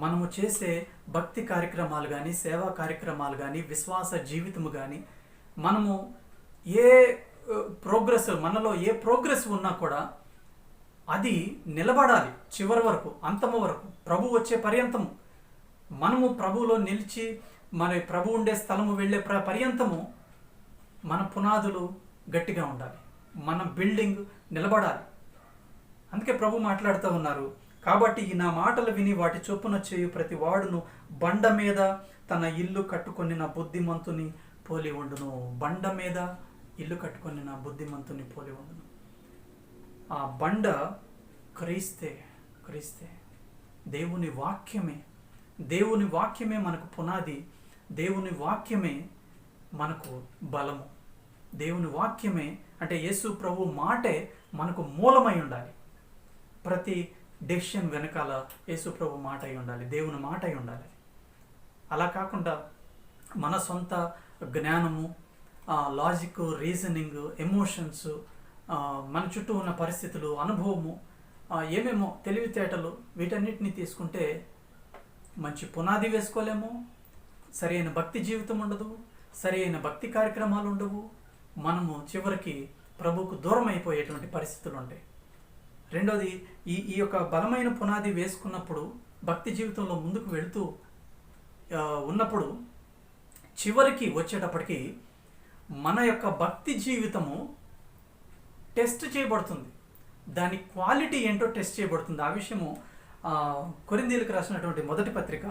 మనము చేసే భక్తి కార్యక్రమాలు కానీ, సేవా కార్యక్రమాలు కానీ, విశ్వాస జీవితము కానీ, మనము మనలో ఏ ప్రోగ్రెస్ ఉన్నా కూడా అది నిలబడాలి చివరి వరకు, అంతము వరకు, ప్రభు వచ్చే పర్యంతము. మనము ప్రభువులో నిలిచి ప్రభు ఉండే స్థలము వెళ్ళే పర్యంతము మన పునాదులు గట్టిగా ఉండాలి, మన బిల్డింగ్ నిలబడాలి. అందుకే ప్రభు మాట్లాడుతూ ఉన్నారు, కాబట్టి నా మాటలు విని వాటి చొప్పున చేయు ప్రతి వాడును బండ మీద తన ఇల్లు కట్టుకొని నా బుద్ధిమంతుని పోలి ఉండును. బండ మీద ఇల్లు కట్టుకొని నా బుద్ధిమంతుని పోలి ఉండును. ఆ బండ క్రీస్తే దేవుని వాక్యమే మనకు పునాది, దేవుని వాక్యమే మనకు బలము, దేవుని వాక్యమే అంటే యేసు ప్రభు మాటే మనకు మూలమై ఉండాలి. ప్రతి డెసిషన్ వెనకాల యేసు ప్రభు మాట అయి ఉండాలి, దేవుని మాట అయి ఉండాలి. అలా కాకుండా మన సొంత జ్ఞానము, లాజిక్, రీజనింగ్, ఎమోషన్స్, మన చుట్టూ ఉన్న పరిస్థితులు, అనుభవము, ఏమేమో తెలివితేటలు, వీటన్నిటిని తీసుకుంటే మంచి పునాది వేసుకోలేము, సరైన భక్తి జీవితం ఉండదు, సరైన భక్తి కార్యక్రమాలు ఉండవు, మనము చివరికి ప్రభువుకు దూరం అయిపోయేటువంటి పరిస్థితులు ఉంటాయి. రెండోది, ఈ యొక్క బలమైన పునాది వేసుకున్నప్పుడు భక్తి జీవితంలో ముందుకు వెళుతూ ఉన్నప్పుడు చివరికి వచ్చేటప్పటికి మన యొక్క భక్తి జీవితము టెస్ట్ చేయబడుతుంది, దాని క్వాలిటీ ఏంటో టెస్ట్ చేయబడుతుంది. ఆ విషయము కొరింథీయులకు రాసినటువంటి మొదటి పత్రిక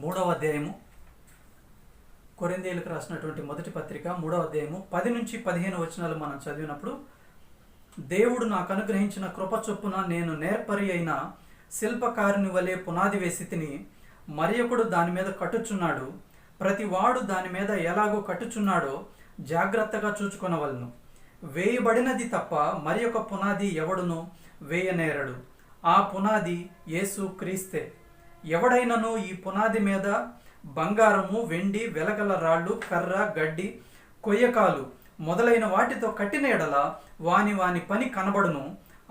3వ అధ్యాయము, కొరింథీయులకు రాసినటువంటి మొదటి పత్రిక 3వ అధ్యాయము 10 నుంచి 15 వచనాలు మనం చదివినప్పుడు, దేవుడు నాకు అనుగ్రహించిన కృప చొప్పున నేను నేర్పరి అయిన శిల్పకారుని వలె పునాది వేసి తిని మరియొకడు దాని మీద కట్టుచున్నాడు. ప్రతి వాడు దాని మీద ఎలాగో కట్టుచున్నాడో జాగ్రత్తగా చూచుకొనవలను. వేయబడినది తప్ప మరి ఒక పునాది ఎవడును వేయనేరడు. ఆ పునాది యేసు క్రీస్తే. ఎవడైనను ఈ పునాది మీద బంగారము, వెండి, వెలగల రాళ్ళు, కర్ర, గడ్డి, కొయ్యకాలు మొదలైన వాటితో కట్టిన ఎడల వాని వాని పని కనబడును.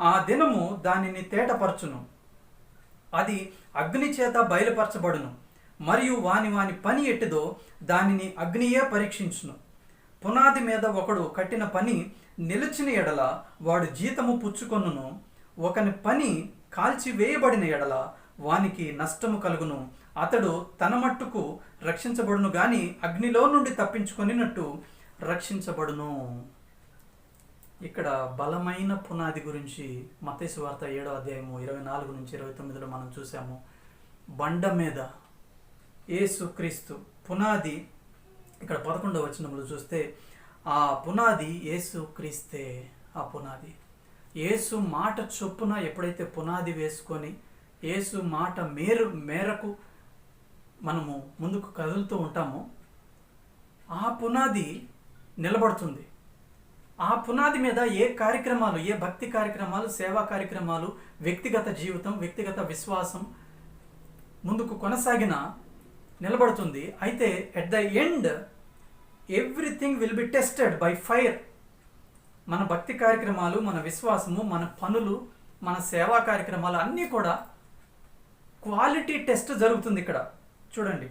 ఆ దినము దానిని తేటపరచును. అది అగ్ని చేత బయలుపరచబడును. మరియు వాని వాని పని ఎట్టిదో దానిని అగ్నియే పరీక్షించును. పునాది మీద ఒకడు కట్టిన పని నిలిచిన ఎడల వాడు జీతము పుచ్చుకొనును. ఒకని పని కాల్చి వేయబడిన ఎడల వానికి నష్టము కలుగును. అతడు తన మట్టుకు రక్షించబడును గాని అగ్నిలో నుండి తప్పించుకొనినట్టు రక్షించబడును. ఇక్కడ బలమైన పునాది గురించి మత్తయి సువార్త 7వ అధ్యాయము 24 నుంచి 29లో మనం చూసాము. బండ మీద యేసుక్రీస్తు పునాది. ఇక్కడ 11వ వచనంలో చూస్తే ఆ పునాది యేసుక్రీస్తే. ఆ పునాది యేసు మాట చొప్పున ఎప్పుడైతే పునాది వేసుకొని యేసు మాట మేరకు మనము ముందుకు కదులుతూ ఉంటామో ఆ పునాది నిలబడుతుంది. ఆ పునాది మీద ఏ కార్యక్రమాలు, ఏ భక్తి కార్యక్రమాలు, సేవా కార్యక్రమాలు, వ్యక్తిగత జీవితం, వ్యక్తిగత విశ్వాసం ముందుకు కొనసాగిన నిలబడుతుంది. అయితే at the end everything will be tested by fire. మన భక్తి కార్యక్రమాలు, మన విశ్వాసము, మన పనులు, మన సేవా కార్యక్రమాలు అన్నీ కూడా క్వాలిటీ టెస్ట్ జరుగుతుంది. ఇక్కడ చూడండి,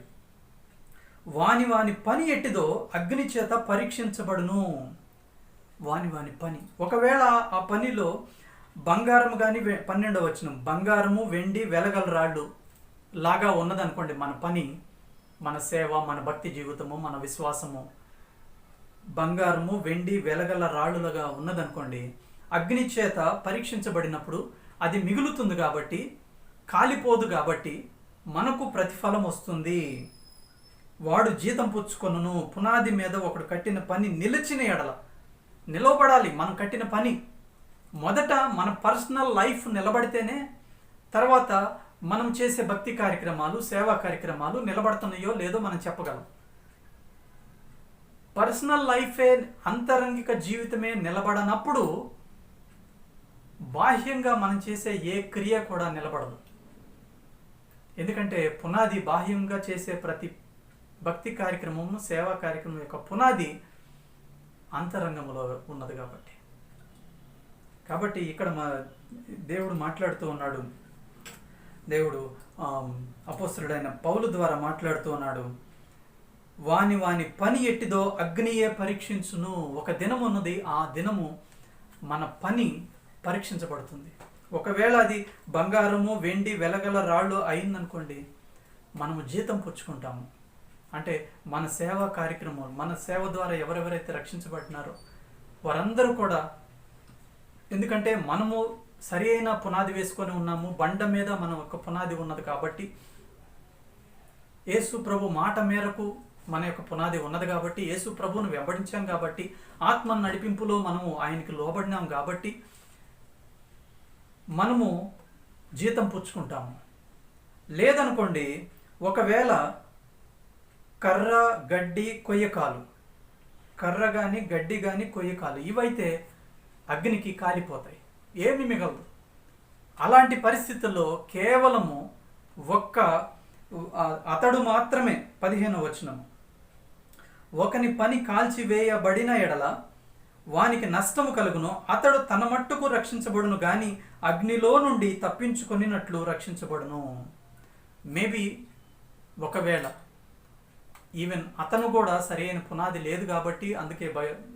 వాని వాని పని ఎట్టిదో అగ్ని చేత పరీక్షించబడును. వాని వాని పని. ఒకవేళ ఆ పనిలో బంగారము కానీ 12వ వచనం బంగారము, వెండి, వెలగల రాళ్ళు లాగా ఉన్నదనుకోండి మన పని, మన సేవ, మన భక్తి జీవితము, మన విశ్వాసము బంగారము, వెండి, వెలగల రాళ్ళులుగా ఉన్నదనుకోండి, అగ్ని చేత పరీక్షించబడినప్పుడు అది మిగులుతుంది కాబట్టి, కాలిపోదు కాబట్టి మనకు ప్రతిఫలం వస్తుంది. వాడు జీతం పుచ్చుకొనును. పునాది మీద ఒకడు కట్టిన పని నిలిచిన ఎడల, నిలవబడాలి మనం కట్టిన పని. మొదట మన పర్సనల్ లైఫ్ నిలబడితేనే తర్వాత మనం చేసే భక్తి కార్యక్రమాలు, సేవా కార్యక్రమాలు నిలబడుతున్నాయో లేదో మనం చెప్పగలం. పర్సనల్ లైఫే, అంతరంగిక జీవితమే నిలబడనప్పుడు బాహ్యంగా మనం చేసే ఏ క్రియ కూడా నిలబడదు. ఎందుకంటే పునాది, బాహ్యంగా చేసే ప్రతి భక్తి కార్యక్రమము, సేవా కార్యక్రమం యొక్క పునాది అంతరంగంలో ఉన్నది కాబట్టి ఇక్కడ దేవుడు మాట్లాడుతూ ఉన్నాడు. దేవుడు అపోస్తలుడైన పౌలు ద్వారా మాట్లాడుతూ ఉన్నాడు. వాని వాని పని ఎట్టిదో అగ్నియే పరీక్షించును. ఒక దినం ఉన్నది, ఆ దినము మన పని పరీక్షించబడుతుంది. ఒకవేళ అది బంగారము, వెండి, వెలగల రాళ్ళు అయిందనుకోండి, మనము జీతం పుచ్చుకుంటాము. అంటే మన సేవా కార్యక్రమం, మన సేవ ద్వారా ఎవరెవరైతే రక్షించబడినారో వారందరూ కూడా, ఎందుకంటే మనము సరి అయిన పునాది వేసుకొని ఉన్నాము, బండ మీద మన యొక్క పునాది ఉన్నది కాబట్టి, యేసు ప్రభు మాట మేరకు మన యొక్క పునాది ఉన్నది కాబట్టి, యేసు ప్రభువును వెంబడించాం కాబట్టి, ఆత్మ నడిపింపులో మనము ఆయనకి లోబడినాం కాబట్టి మనము జీతం పుచ్చుకుంటాము. లేదనుకోండి, ఒకవేళ కర్ర, గడ్డి, కొయ్యకాలు, కర్ర కానీ గడ్డి కానీ కొయ్యకాలు ఇవైతే అగ్నికి కాలిపోతాయి, ఏమి మిగలదు. అలాంటి పరిస్థితుల్లో కేవలము అతడు మాత్రమే 15వ వచనము, ఒకని పని కాల్చివేయబడిన ఎడల వానికి నష్టము కలుగును. అతడు తన మట్టుకు రక్షించబడును గాని అగ్నిలో నుండి తప్పించుకొనినట్లు రక్షించబడును. మేబీ ఒకవేళ ఈవెన్ అతను కూడా సరి అయిన పునాది లేదు కాబట్టి, అందుకే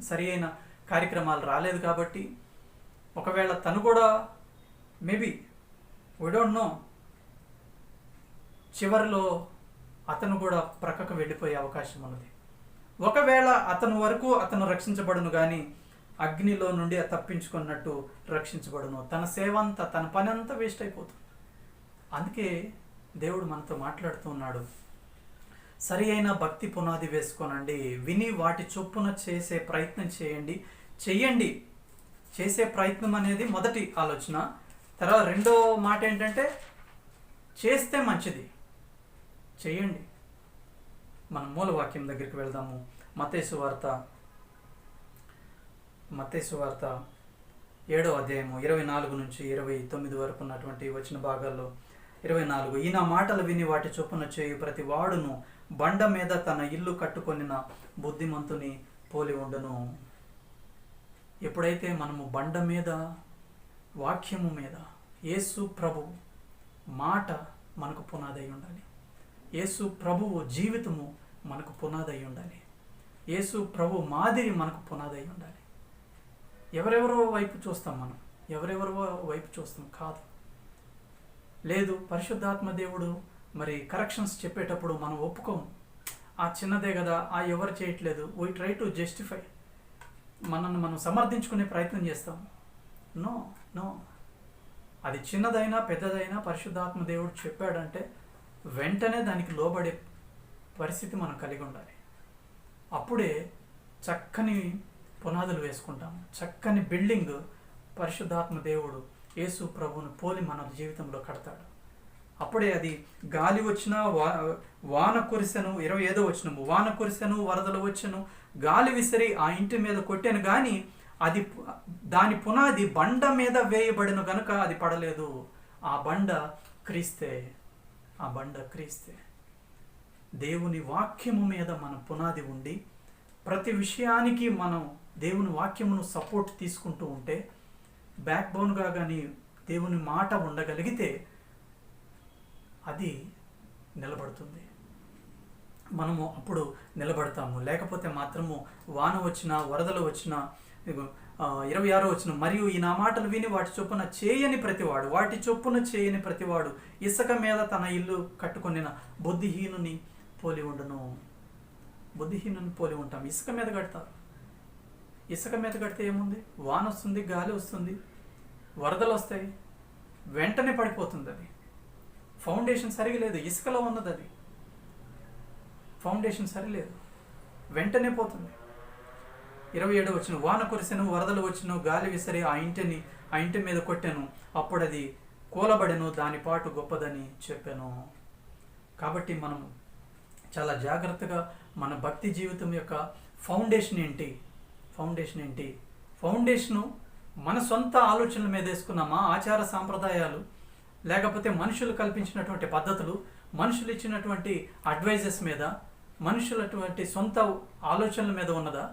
సరి అయిన కార్యక్రమాలు రాలేదు కాబట్టి, ఒకవేళ తను కూడా మేబీ వీ డోంట్ నో, చివరిలో అతను కూడా ప్రక్కకు వెళ్ళిపోయే అవకాశం ఉన్నది. ఒకవేళ అతను వరకు అతను రక్షించబడును కానీ అగ్నిలో నుండి తప్పించుకున్నట్టు రక్షించబడును. తన సేవ అంతా, తన పని అంతా వేస్ట్ అయిపోతుంది. అందుకే దేవుడు మనతో మాట్లాడుతూ ఉన్నాడు, సరి అయిన భక్తి పునాది వేసుకోనండి, విని వాటి చొప్పున చేసే ప్రయత్నం చెయ్యండి. చేసే ప్రయత్నం అనేది మొదటి ఆలోచన. తర్వాత రెండో మాట ఏంటంటే చేస్తే మంచిది, చేయండి. మనం మూలవాక్యం దగ్గరికి వెళ్దాము. మత్తయి సువార్త 7వ అధ్యాయము 24 నుంచి 29 వరకు ఉన్నటువంటి వచ్చిన భాగాల్లో 24, ఈ నా మాటలు విని వాటి చొప్పున చేయు ప్రతి వాడును బండ మీద తన ఇల్లు కట్టుకొనిన బుద్ధిమంతుని పోలి ఉండును. ఎప్పుడైతే మనము బండ మీద, వాక్యము మీద, యేసు ప్రభు మాట మనకు పునాదై ఉండాలి. యేసు ప్రభువు జీవితము మనకు పునాదై ఉండాలి. యేసు ప్రభు మాదిరి మనకు పునాదై ఉండాలి. ఎవరెవరో వైపు చూస్తాం, మనం ఎవరెవరో వైపు చూస్తాం కాదు. లేదు, పరిశుద్ధాత్మ దేవుడు మరి కరెక్షన్స్ చెప్పేటప్పుడు మనం ఒప్పుకోము. ఆ చిన్నదే కదా, ఆ ఎవరు చేయట్లేదు, వీ ట్రై టు జస్టిఫై, మనల్ని మనం సమర్థించుకునే ప్రయత్నం చేస్తాం. నో నో, అది చిన్నదైనా పెద్దదైనా పరిశుద్ధాత్మ దేవుడు చెప్పాడంటే వెంటనే దానికి లోబడే పరిస్థితి మనం కలిగి ఉండాలి. అప్పుడే చక్కని పునాదులు వేసుకుంటాము. చక్కని బిల్డింగ్ పరిశుద్ధాత్మ దేవుడు యేసు ప్రభువును పోలి మన జీవితంలో కడతాడు. అప్పుడే అది గాలి వచ్చినా, వాన కురిసెను, 25వ వచనము, వాన కురిసెను, వరదలు వచ్చెను, గాలి విసిరి ఆ ఇంటి మీద కొట్టాను కానీ అది దాని పునాది బండ మీద వేయబడిన గనుక అది పడలేదు. ఆ బండ క్రీస్తే. దేవుని వాక్యము మీద మన పునాది ఉండి ప్రతి విషయానికి మనం దేవుని వాక్యమును సపోర్ట్ తీసుకుంటూ ఉంటే, బ్యాక్ బోన్గా కానీ దేవుని మాట ఉండగలిగితే అది నిలబడుతుంది. మనము అప్పుడు నిలబడతాము. లేకపోతే మాత్రము వాన వచ్చినా, వరదలు వచ్చినా, 26వ వచనం, మరియు ఈ నా మాటలు విని వాటి చొప్పున చేయని ప్రతివాడు ఇసుక మీద తన ఇల్లు కట్టుకొనిన బుద్ధిహీనుని పోలి ఉండును. బుద్ధిహీనుని పోలి ఉంటాం. ఇసుక మీద కడతారు. ఇసుక మీద కడితే ఏముంది? వాన వస్తుంది, గాలి వస్తుంది, వరదలు వస్తాయి, వెంటనే పడిపోతుంది. అది ఫౌండేషన్ సరిగా లేదు, ఇసుకలో ఉన్నది. అది ఫౌండేషన్ సరిలేదు, వెంటనే పోతుంది. 27వ వచనం, వాన కురిసెను, వరదలు వచ్చెను, గాలి విసిరి ఆ ఇంటి మీద కొట్టెను, అప్పుడు అది కూలబడెను, దాని పాటు గొప్పదని చెప్పాను. కాబట్టి మనం చాలా జాగ్రత్తగా మన భక్తి జీవితం యొక్క ఫౌండేషన్ ఏంటి? ఫౌండేషను మన సొంత ఆలోచనల మీద వేసుకున్నామా? ఆచార సాంప్రదాయాలు, లేకపోతే మనుషులు కల్పించినటువంటి పద్ధతులు, మనుషులు ఇచ్చినటువంటి అడ్వైజెస్ మీద, మనుషులటువంటి సొంత ఆలోచనల మీద ఉన్నదా?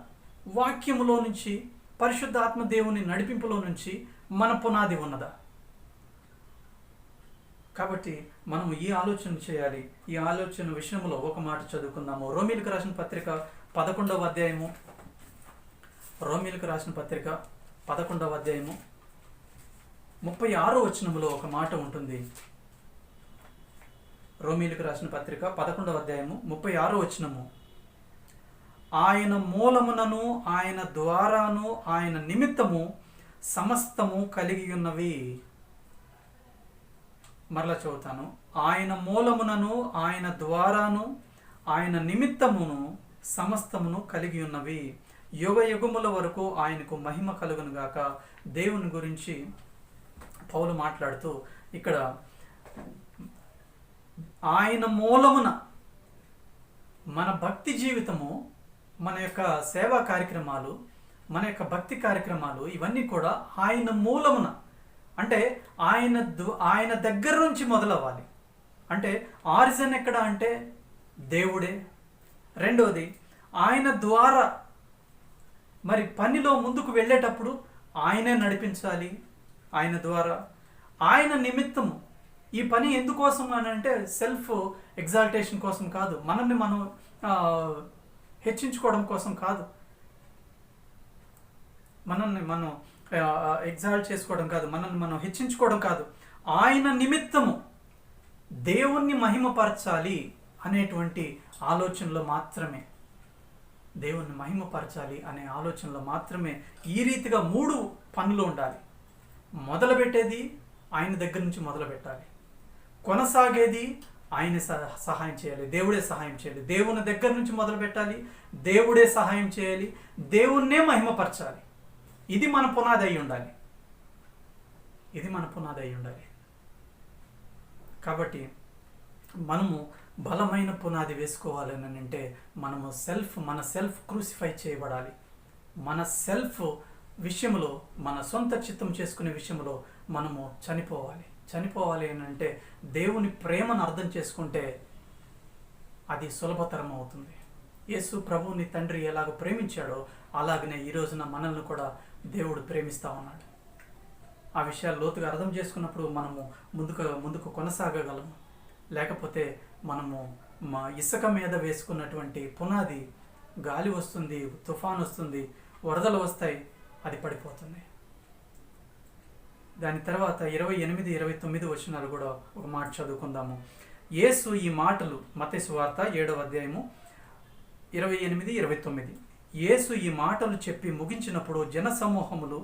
వాక్యములో నుంచి, పరిశుద్ధాత్మ దేవుని నడిపింపులో నుంచి మన పునాది ఉన్నదా? కాబట్టి మనం ఈ ఆలోచన చేయాలి. ఈ ఆలోచన విషయంలో ఒక మాట చదువుకుందాము. రోమీలకు రాసిన పత్రిక 11వ అధ్యాయము 36వ వచనములో ఒక మాట ఉంటుంది. రోమీలకు రాసిన పత్రిక 11వ అధ్యాయము 36వ వచనము, ఆయన మూలమునను, ఆయన ద్వారాను, ఆయన నిమిత్తము సమస్తము కలిగి ఉన్నవి. మరలా చదువుతాను. ఆయన మూలమునను, ఆయన ద్వారాను, ఆయన నిమిత్తమును సమస్తమును కలిగి ఉన్నవి. యుగ యుగముల వరకు ఆయనకు మహిమ కలుగును గాక. దేవుని గురించి పౌలు మాట్లాడుతూ ఇక్కడ ఆయన మూలమున మన భక్తి జీవితము, మన యొక్క సేవా కార్యక్రమాలు, మన యొక్క భక్తి కార్యక్రమాలు ఇవన్నీ కూడా ఆయన మూలమున, అంటే ఆయన దగ్గర నుంచి మొదలవ్వాలి. అంటే ఆరిజిన్ ఎక్కడ అంటే దేవుడే. రెండోది, ఆయన ద్వారా మరి పనిలో ముందుకు వెళ్ళేటప్పుడు ఆయనే నడిపించాలి. ఆయన ద్వారా, ఆయన నిమిత్తము. ఈ పని ఎందుకోసం అని అంటే సెల్ఫ్ ఎగ్జాల్టేషన్ కోసం కాదు, మనల్ని మనం హెచ్చించుకోవడం కోసం కాదు, మనల్ని మనం ఎగ్జాల్ట్ చేసుకోవడం కాదు, మనల్ని మనం హెచ్చించుకోవడం కాదు. ఆయన నిమిత్తము దేవుణ్ణి మహిమపరచాలి అనేటువంటి ఆలోచనలో మాత్రమే, దేవుణ్ణి మహిమపరచాలి అనే ఆలోచనలో మాత్రమే ఈ రీతిగా 3 పనులు ఉండాలి. మొదలుపెట్టేది ఆయన దగ్గర నుంచి మొదలు పెట్టాలి, కొనసాగేది ఆయన సహాయం చేయాలి, దేవుడే సహాయం చేయాలి. దేవుని దగ్గర నుంచి మొదలు పెట్టాలి, దేవుడే సహాయం చేయాలి, దేవుణ్ణే మహిమపరచాలి. ఇది మన పునాది అయి ఉండాలి. కాబట్టి మనము బలమైన పునాది వేసుకోవాలని అంటే మనము మన సెల్ఫ్ క్రూసిఫై చేయబడాలి. మన సెల్ఫ్ విషయంలో, మన సొంత చిత్తం చేసుకునే విషయంలో మనము చనిపోవాలి అని అంటే దేవుని ప్రేమను అర్థం చేసుకుంటే అది సులభతరం అవుతుంది. యేసు ప్రభువుని తండ్రి ఎలాగ ప్రేమించాడో అలాగనే ఈ రోజున మనల్ని కూడా దేవుడు ప్రేమిస్తూ ఉన్నాడు. ఆ విషయాలు లోతుగా అర్థం చేసుకున్నప్పుడు మనము ముందుకు కొనసాగగలము. లేకపోతే మనము ఇసుక మీద వేసుకున్నటువంటి పునాది గాలి వస్తుంది, తుఫాన్ వస్తుంది, వరదలు వస్తాయి, అది పడిపోతుంది. దాని తర్వాత 28, 29 వచనాలు కూడా ఒక మాట చదువుకుందాము. యేసు ఈ మాటలు, మత్తయి సువార్త 7వ అధ్యాయము 28, 29. యేసు ఈ మాటలు చెప్పి ముగించినప్పుడు జనసమూహములు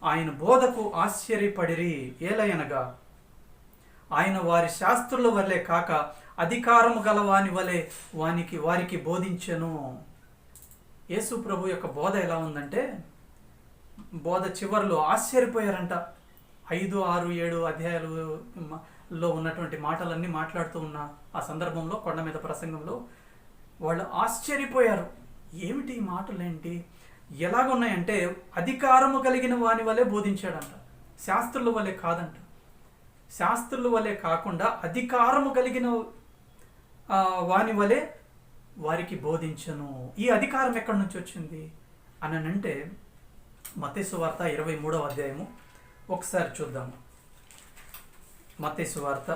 ఆయన బోధకు ఆశ్చర్యపడిరి. ఏలయనగా ఆయన వారి శాస్త్రుల వలె కాక అధికారము గల వాని వలె వారికి బోధించెను. యేసు ప్రభు యొక్క బోధ ఎలా ఉందంటే, బోధ చివరిలో ఆశ్చర్యపోయారంట. 5, 6, 7 అధ్యాయాలలో ఉన్నటువంటి మాటలన్నీ మాట్లాడుతూ ఉన్న ఆ సందర్భంలో, కొండ మీద ప్రసంగంలో వాళ్ళు ఆశ్చర్యపోయారు. ఏమిటి ఈ మాటలేంటి, ఎలాగున్నాయంటే అధికారము కలిగిన వాని వలె బోధించాడంట. శాస్త్రుల వలె కాదంట. శాస్త్రుల వలె కాకుండా అధికారము కలిగిన వాని వలె వారికి బోధించను. ఈ అధికారం ఎక్కడి నుంచి వచ్చింది అని అంటే మత్తయి సువార్త 23వ అధ్యాయము ఒకసారి చూద్దాము. మత్తయి సువార్త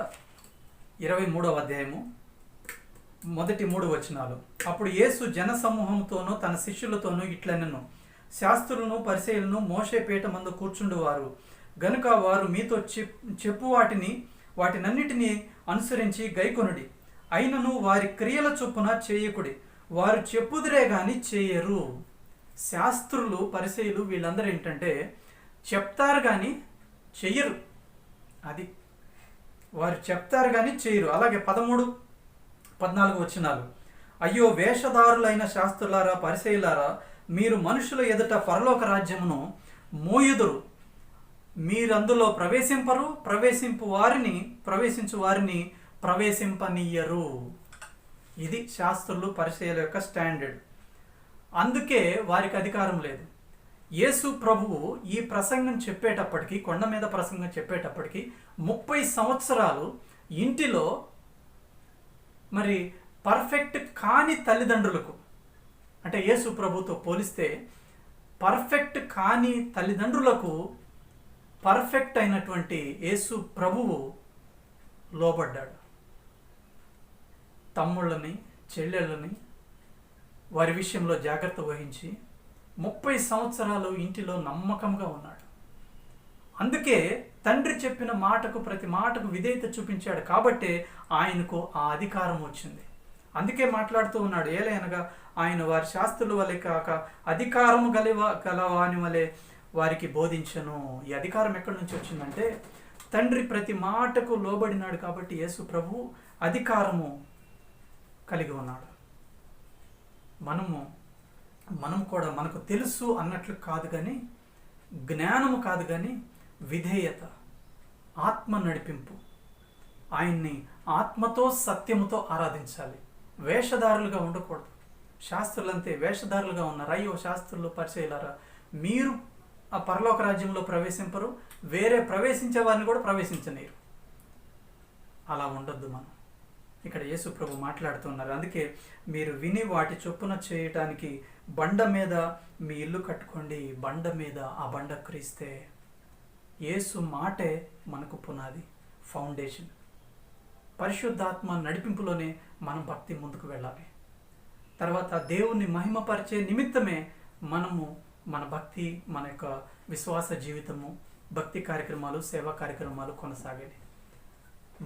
23వ అధ్యాయము మొదటి 3 వచనాలు. అప్పుడు యేసు జనసమూహంతోనూ తన శిష్యులతోనూ ఇట్లనెను, శాస్త్రులను పరిసయ్యులను మోషే పీట మందు కూర్చుండువారు గనుక వారు మీతో చెప్పు వాటినన్నిటినీ అనుసరించి గైకొనుడి. అయినను వారి క్రియల చొప్పున చేయకుడి, వారు చెప్పుదురే గాని చేయరు. శాస్త్రులు పరిసయ్యులు వీళ్ళందరూ ఏంటంటే చెప్తారు కానీ చెయ్యరు. అది వారు చెప్తారు కానీ చేయరు. అలాగే 13, 14 వచనాలు. అయ్యో వేషధారులైన శాస్త్రులారా, పరిసయ్యులారా, మీరు మనుషుల ఎదుట పరలోక రాజ్యమును మోయుదురు, మీరందులో ప్రవేశించు వారిని ప్రవేశింపనీయరు. ఇది శాస్త్రులు పరిసయ్యుల యొక్క స్టాండర్డ్. అందుకే వారికి అధికారం లేదు. యేసు ప్రభువు ఈ ప్రసంగం చెప్పేటప్పటికి, కొండ మీద ప్రసంగం చెప్పేటప్పటికి 30 సంవత్సరాలు ఇంటిలో మరి పర్ఫెక్ట్ కాని తల్లిదండ్రులకు, అంటే యేసు ప్రభుతో పోలిస్తే పర్ఫెక్ట్ కాని తల్లిదండ్రులకు పర్ఫెక్ట్ అయినటువంటి యేసు ప్రభువు లోబడ్డాడు. తమ్ముళ్ళని, చెల్లెళ్ళని వారి విషయంలో జాగ్రత్త వహించి 30 సంవత్సరాలు ఇంటిలో నమ్మకంగా ఉన్నాడు. అందుకే తండ్రి చెప్పిన మాటకు, ప్రతి మాటకు విధేయత చూపించాడు. కాబట్టే ఆయనకు ఆ అధికారం వచ్చింది. అందుకే మాట్లాడుతూ ఉన్నాడు, ఏలయనగా ఆయన వారి శాస్త్రుల వలె కాక అధికారము గలవాని వలె వారికి బోధించను. ఈ అధికారం ఎక్కడి నుంచి వచ్చిందంటే తండ్రి ప్రతి మాటకు లోబడినాడు. కాబట్టి యేసు ప్రభు అధికారము కలిగి ఉన్నాడు. మనం కూడా మనకు తెలుసు అన్నట్లు కాదు కానీ, జ్ఞానము కాదు కానీ విధేయత, ఆత్మ నడిపింపు, ఆయన్ని ఆత్మతో సత్యముతో ఆరాధించాలి. వేషధారులుగా ఉండకూడదు. శాస్త్రులంతే వేషధారులుగా ఉన్నారు. అయ్యో శాస్త్రులు పరిచయలారా, మీరు ఆ పరలోక రాజ్యంలో ప్రవేశింపరు, వేరే ప్రవేశించే వారిని కూడా ప్రవేశించనీరు. అలా ఉండొద్దు మనం. ఇక్కడ యేసు ప్రభు మాట్లాడుతున్నారు. అందుకే మీరు విని వాటి చొప్పున చేయటానికి బండ మీద మీ ఇల్లు కట్టుకోండి. బండ మీద, ఆ బండ క్రీస్తే. యేసు మాటే మనకు పునాది, ఫౌండేషన్. పరిశుద్ధాత్మ నడిపింపులోనే మనం భక్తి ముందుకు వెళ్ళాలి. తర్వాత దేవుణ్ణి మహిమపరిచే నిమిత్తమే మనము మన భక్తి, మన యొక్క విశ్వాస జీవితము, భక్తి కార్యక్రమాలు, సేవా కార్యక్రమాలు కొనసాగాలి.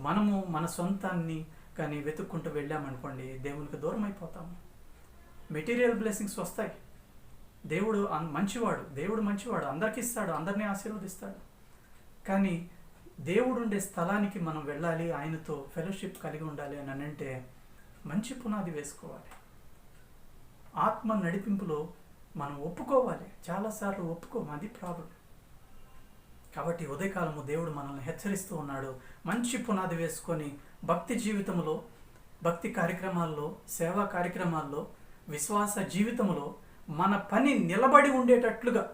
మనము మన సొంతాన్ని కానీ వెతుక్కుంటూ వెళ్ళామనుకోండి, దేవునికి దూరం అయిపోతాము. మెటీరియల్ బ్లెస్సింగ్స్ వస్తాయి. దేవుడు మంచివాడు, అందరికీ ఇస్తాడు, అందరినీ ఆశీర్వదిస్తాడు. కానీ దేవుడు ఉండే స్థలానికి మనం వెళ్ళాలి, ఆయనతో ఫెలోషిప్ కలిగి ఉండాలి అని అంటే మంచి పునాది వేసుకోవాలి. ఆత్మ నడిపింపులో మనం ఒప్పుకోవాలి. చాలాసార్లు ఒప్పుకోము, అది ప్రాబ్లం. కాబట్టి ఉదయకాలము దేవుడు మనల్ని హెచ్చరిస్తూ ఉన్నాడు. మంచి పునాది వేసుకొని భక్తి జీవితంలో, భక్తి కార్యక్రమాల్లో, సేవా కార్యక్రమాల్లో, విశ్వాస జీవితంలో మన పని నిలబడి ఉండేటట్లుగా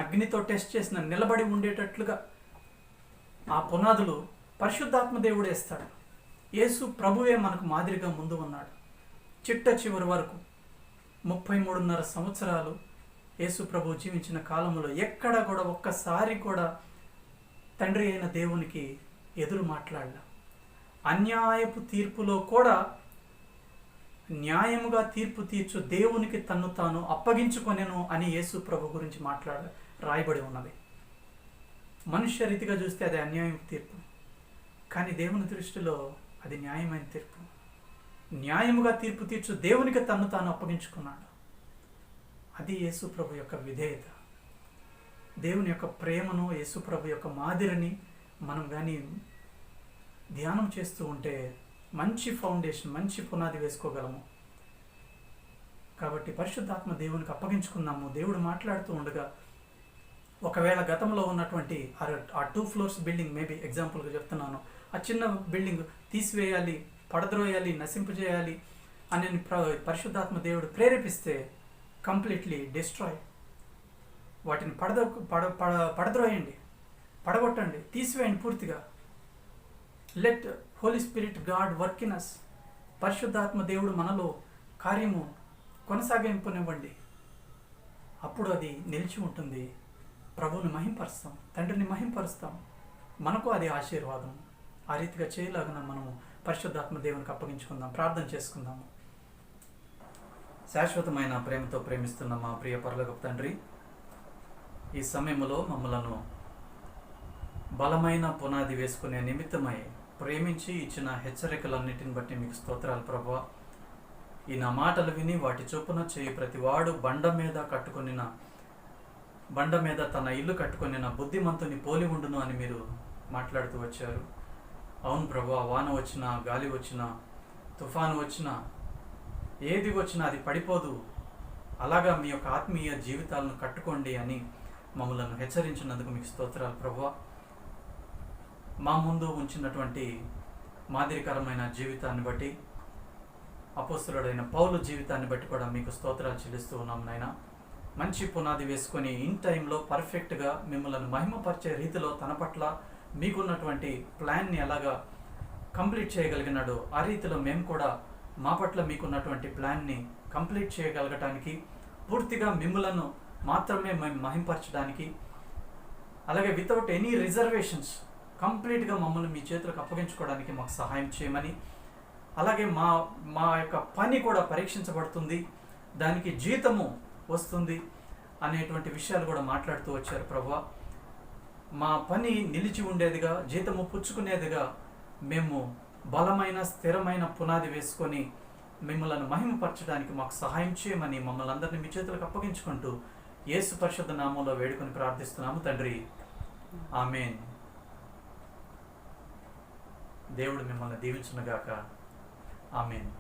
అగ్నితో టెస్ట్ చేసిన నిలబడి ఉండేటట్లుగా ఆ పునాదులు పరిశుద్ధాత్మ దేవుడు వేస్తాడు. యేసు ప్రభువే మనకు మాదిరిగా ముందు ఉన్నాడు. చిట్ట చివరి వరకు 33.5 సంవత్సరాలు యేసు ప్రభు జీవించిన కాలంలో ఎక్కడ కూడా ఒక్కసారి కూడా తండ్రి అయిన దేవునికి ఎదురు మాట్లాడలే. అన్యాయపు తీర్పులో కూడా న్యాయముగా తీర్పు తీర్చు దేవునికి తన్ను తాను అప్పగించుకొనెను అని యేసు ప్రభు గురించి రాయబడి ఉన్నది. మనుష్య రీతిగా చూస్తే అది అన్యాయం తీర్పు, కానీ దేవుని దృష్టిలో అది న్యాయమైన తీర్పు. న్యాయముగా తీర్పు తీర్చు దేవునికి తన్ను తాను అప్పగించుకున్నాడు. అది యేసు ప్రభు యొక్క విధేయత. దేవుని యొక్క ప్రేమను, యేసు ప్రభు యొక్క మాదిరిని మనం కానీ ధ్యానం చేస్తూ ఉంటే మంచి ఫౌండేషన్, మంచి పునాది వేసుకోగలము. కాబట్టి పరిశుద్ధాత్మ దేవునికి అప్పగించుకుందాము. దేవుడు మాట్లాడుతూ ఉండగా ఒకవేళ గతంలో ఉన్నటువంటి ఆ 2 floors బిల్డింగ్, మేబీ ఎగ్జాంపుల్గా చెప్తున్నాను, ఆ చిన్న బిల్డింగ్ తీసివేయాలి, పడద్రోయాలి, నశింపజేయాలి అని పరిశుద్ధాత్మ దేవుడు ప్రేరేపిస్తే కంప్లీట్లీ డిస్ట్రాయ్, వాటిని పడద్రోయండి, పడగొట్టండి, తీసివేయండి పూర్తిగా. Let Holy Spirit God work in us. పరిశుద్ధాత్మ దేవుడు మనలో కార్యము కొనసాగింపునివ్వండి. అప్పుడు అది నిలిచి ఉంటుంది. ప్రభువుని మహింపరుస్తాం, తండ్రిని మహింపరుస్తాం. మనకు అది ఆశీర్వాదం. ఆ రీతిగా చేయలాగా మనము పరిశుద్ధాత్మ దేవునికి అప్పగించుకుందాం. ప్రార్థన చేసుకుందాము. శాశ్వతమైన ప్రేమతో ప్రేమిస్తున్న మా ప్రియ పరలోకపు తండ్రి, ఈ సమయంలో మమ్మలను బలమైన పునాది వేసుకునే నిమిత్తమై ప్రేమించి ఇచ్చిన హెచ్చరికలన్నిటిని బట్టి మీకు స్తోత్రాలు ప్రభువా. ఈ నా మాటలు విని వాటి చొప్పున చేయి ప్రతివాడు బండ మీద తన ఇల్లు కట్టుకొనిన బుద్ధిమంతుని పోలి ఉండును అని మీరు మాట్లాడుతూ వచ్చారు. అవును ప్రభువా, వాన వచ్చినా, గాలి వచ్చినా, తుఫాను వచ్చినా, ఏది వచ్చినా అది పడిపోదు. అలాగా మీ యొక్క ఆత్మీయ జీవితాలను కట్టుకోండి అని మమ్మలను హెచ్చరించినందుకు మీకు స్తోత్రాలు ప్రభువా. మా ముందు ఉంచినటువంటి మాదిరికరమైన జీవితాన్ని బట్టి, అపోస్తలుడైన పౌలు జీవితాన్ని బట్టి కూడా మీకు స్తోత్రాలు చెల్లిస్తూ ఉన్నాం నాయన. మంచి పునాది వేసుకొని ఇన్ టైంలో పర్ఫెక్ట్గా మిమ్మల్ని మహిమపరిచే రీతిలో తన పట్ల మీకున్నటువంటి ప్లాన్ని ఎలాగా కంప్లీట్ చేయగలిగినాడో ఆ రీతిలో మేము కూడా మా పట్ల మీకున్నటువంటి ప్లాన్ని కంప్లీట్ చేయగలగటానికి, పూర్తిగా మిమ్మలను మాత్రమే మేము మహింపరచడానికి, అలాగే వితౌట్ ఎనీ రిజర్వేషన్స్ కంప్లీట్గా మమ్మల్ని మీ చేతులకు అప్పగించుకోవడానికి మాకు సహాయం చేయమని, అలాగే మా యొక్క పని కూడా పరీక్షించబడుతుంది, దానికి జీతము వస్తుంది అనేటువంటి విషయాలు కూడా మాట్లాడుతూ వచ్చారు ప్రభువా. మా పని నిలిచి ఉండేదిగా, జీతము పుచ్చుకునేదిగా మేము బలమైన స్థిరమైన పునాది వేసుకొని మిమ్మల్ని మహిమపరచడానికి మాకు సహాయం చేయమని మమ్మల్ని అందరినీ మీ చేతులకు అప్పగించుకుంటూ యేసు పరిశుద్ధ నామంలో వేడుకొని ప్రార్థిస్తున్నాము తండ్రి. ఆమేన్. దేవుడు మిమ్మల్ని దీవించునుగాక. ఆమేన్.